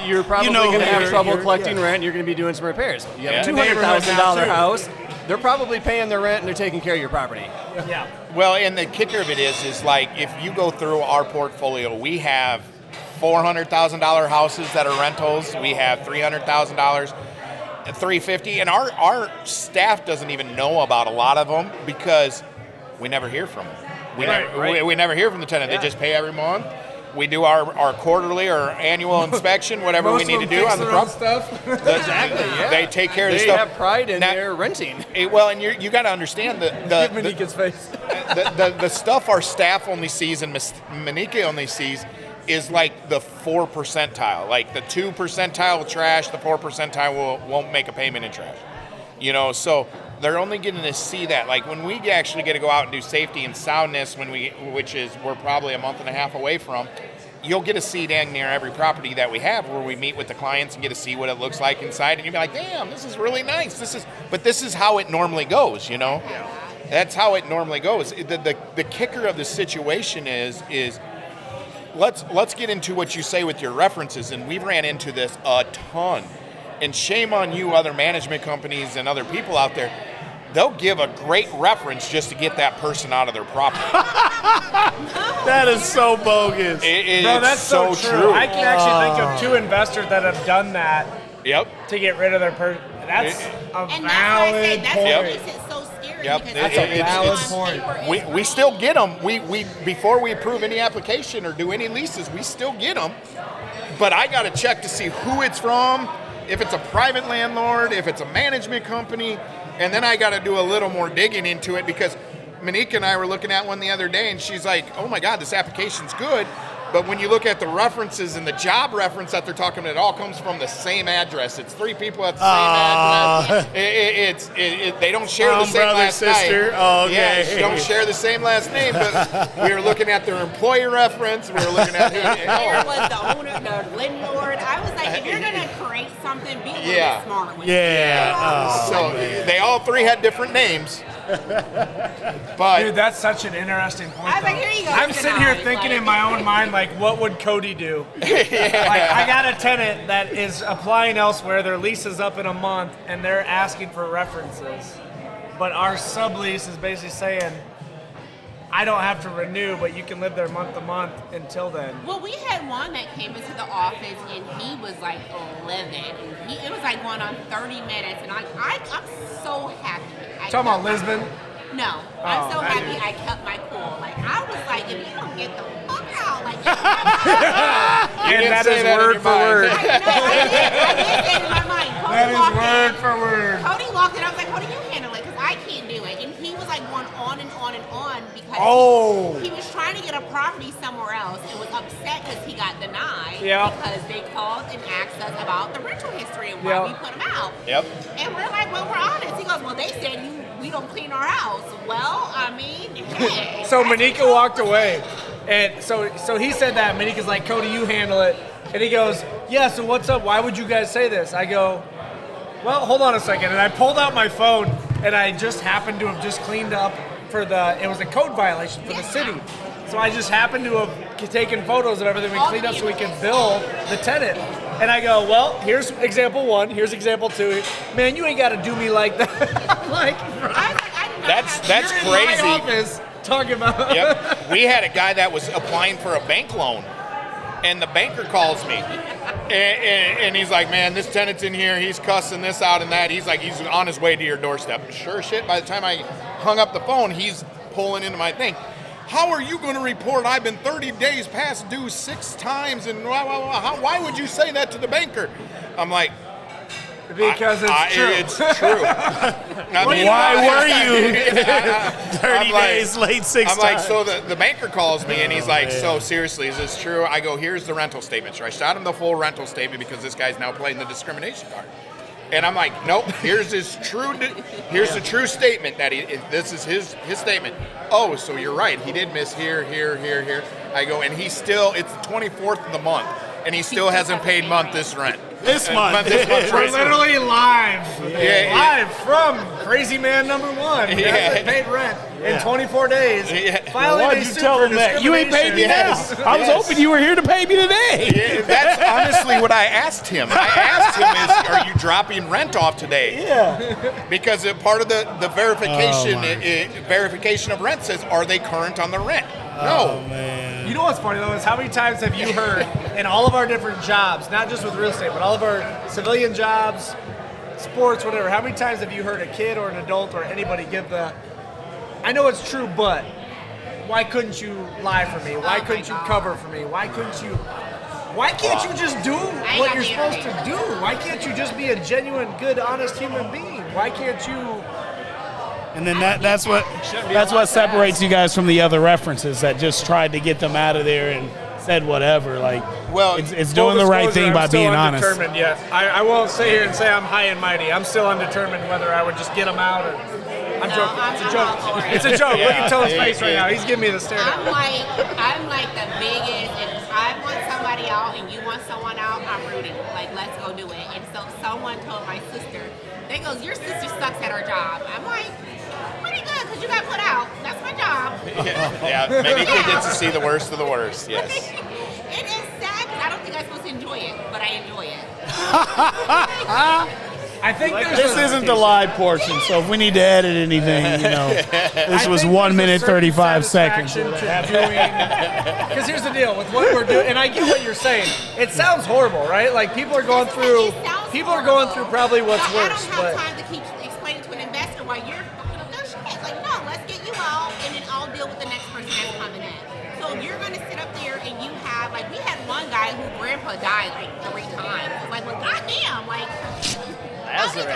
you're probably going to have trouble collecting rent, you're going to be doing some repairs. You have a $200,000 house, they're probably paying their rent and they're taking care of your property. Yeah. Well, and the kicker of it is like, if you go through our portfolio, we have $400,000 houses that are rentals. We have $300,000, $350,000, and our staff doesn't even know about a lot of them because we never hear from them. We never hear from the tenant. They just pay every month. We do our quarterly or annual inspection, whatever we need to do on the property. Stuff. Exactly. Yeah. They take care of the They stuff. have pride in their renting. Well, and you got to understand Manika's face. the stuff our staff only sees and Manika only sees is like the 4 percentile. Like the 2 percentile will trash, the 4 percentile won't make a payment in trash. You know, so they're only getting to see that. Like when we actually get to go out and do safety and soundness, which is we're probably a month and a half away from, you'll get to see dang near every property that we have where we meet with the clients and get to see what it looks like inside, and you'll be like, damn, this is really nice. But this is how it normally goes, you know? Yeah. That's how it normally goes. The kicker of the situation is let's get into what you say with your references, and we've ran into this a ton. And shame on you, other management companies and other people out there. They'll give a great reference just to get that person out of their property. That is so bogus. Bro, that's so true. I can actually think of 2 investors that have done that. Yep. To get rid of their person. That's a And valid that's point. what makes it so scary. Yep. Because That's a valid point. We still get them. We before we approve any application or do any leases, we still get them. But I got to check to see who it's from, if it's a private landlord, if it's a management company, and then I got to do a little more digging into it because Manika and I were looking at one the other day, and she's like, oh my God, this application's good. But when you look at the references and the job reference that they're talking about, it all comes from the same address. It's 3 people at the same address. They don't share the same brother, last sister. name. Oh, okay. Yeah, they don't share the same last name, but we were looking at their employee reference. We were looking at There was the owner, the landlord. I was like, if you're gonna create something, be a little bit smart with it. Yeah. So they all 3 had different names. But Dude, that's such an interesting point. I was like, here you go. I'm sitting here tonight, thinking like- in my own mind, like, what would Codie do? Like, I got a tenant that is applying elsewhere. Their lease is up in a month, and they're asking for references. But our sublease is basically saying, I don't have to renew, but you can live there month to month until then. Well, we had one that came into the office and he was like livid. It was like going on 30 minutes, and I'm so happy. Talking about Lisbon? No, I'm so happy I kept my cool. Like I was like, if you don't get the fuck out, like. And didn't that say is that in word your for mind. word. I did say it in my mind. That is word for word. Codie walked in. I was like, Codie, you handle it because I can't do it. And he was like going on and on and on because he was trying to get a property somewhere else and was upset because he got denied because they called and asked us about the rental history and why we put him out. Yep. And we're like, well, we're honest. He goes, well, they said we don't clean our house. Well, I mean, hey. So Manika walked away. And so he said that. Manika's like, Codie, you handle it. And he goes, yeah, so what's up? Why would you guys say this? I go, well, hold on a second. And I pulled out my phone, and I just happened to have just cleaned up it was a code violation for the city. So I just happened to have taken photos of everything we cleaned up so we could bill the tenant. And I go, well, here's example 1, here's example 2. Man, you ain't got to do me like that. Like, That's you're crazy. in my office talking about. Yep. We had a guy that was applying for a bank loan, and the banker calls me, and he's like, man, this tenant's in here. He's cussing this out and that. He's like, he's on his way to your doorstep. Sure shit, by the time I hung up the phone, he's pulling into my thing. How are you going to report I've been 30 days past due 6 times, and why would you say that to the banker? I'm like, because it's true. It's true. I mean, Why were you 30 like- days late 6 I'm times? like, so the banker calls me and he's like, so seriously, is this true? I go, here's the rental statement. So I shot him the full rental statement because this guy's now playing the discrimination card. And I'm like, nope, here's the true statement that this is his statement. Oh, so you're right. He did miss here. I go, and it's the 24th of the month, and he still hasn't paid this rent. This month. We're literally live. Live from Crazy Man number 1. He hasn't paid rent in 24 days. Filing Why'd a you suit tell for him that? You ain't paid me Yes. now. I was hoping you were here to pay me today. Yeah, that's honestly what I asked him. I asked him, are you dropping rent off today? Yeah. Because part of the verification of rent says, are they current on the rent? No. Man. know what's funny though is how many times have you heard in all of our different jobs, not just with real estate, but all of our civilian jobs, sports, whatever, how many times have you heard a kid or an adult or anybody give the, I know it's true, but why couldn't you lie for me? Why couldn't you cover for me? Why can't you just do what you're supposed to do? Why can't you just be a genuine, good, honest human being? Why can't you? And then that's what separates you guys from the other references that just tried to get them out of there and said whatever. Like, well, it's doing the right thing by being honest. I'm still undetermined yet. I won't sit here and say I'm high and mighty. I'm still undetermined whether I would just get them out or. I'm joking. It's a joke. It's a joke. Look at Tone's face right now. He's giving me the stare. I'm like the biggest. If I want somebody out and you want someone out, I'm rooting. Like, let's go do it. And so someone told my sister, they goes, your sister sucks at her job. I'm like, pretty good because you got put out. That's my job. Yeah, maybe you get to see the worst of the worst. Yes. It is sad because I don't think I'm supposed to enjoy it, but I enjoy it. I think this isn't the live portion, so if we need to edit anything, this was 1 minute 35 seconds. Because here's the deal with what we're doing, and I get what you're saying. It sounds horrible, right? Like people are going through probably what's worse. I don't have time to keep explaining to an investor why you're fucking up their shit. Like, no, let's get you out, and then I'll deal with the next person that's coming in. So if you're gonna sit up there and you have, like, we had one guy who grandpa died like 3 times. It's like, well, goddamn, like. Lazarus.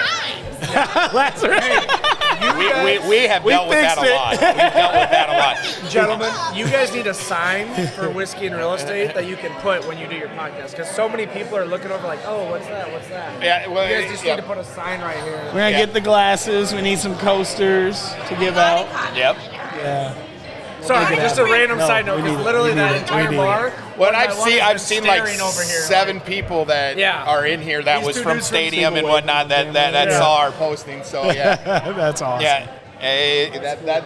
We have dealt with that a lot. We've dealt with that a lot. Gentlemen, you guys need a sign for whiskey and real estate that you can put when you do your podcast. Because so many people are looking over like, oh, what's that? What's that? Yeah, well, you guys just need to put a sign right here. We're going to get the glasses. We need some coasters to give out. Yep. Yeah. Sorry, just a random side note, because literally that entire bar. What I've seen like 7 people that are in here that was from Stadium and whatnot that saw our posting. So yeah, that's awesome. Yeah,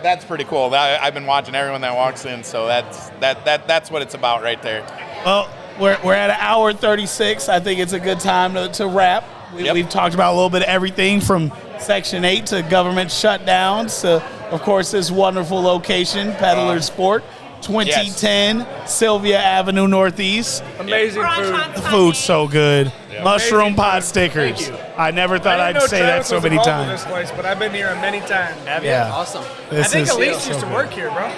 that's pretty cool. I've been watching everyone that walks in, so that's what it's about right there. Well, we're at 1 hour 36. I think it's a good time to wrap. We've talked about a little bit of everything from Section 8 to government shutdowns to, of course, this wonderful location, Peddler's Fort, 2010, Sylvia Avenue Northeast. Amazing food. The food's so good. Yeah. Mushroom pot stickers. I never thought I'd say that so many times. This place, but I've been here many times. Yeah, awesome. I think Elise used to work here, bro.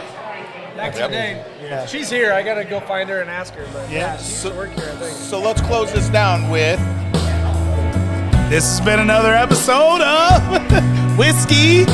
Back in the day. Yeah. She's here. I got to go find her and ask her. But she used to work here, I think. So let's close this down with... This has been another episode of Whiskey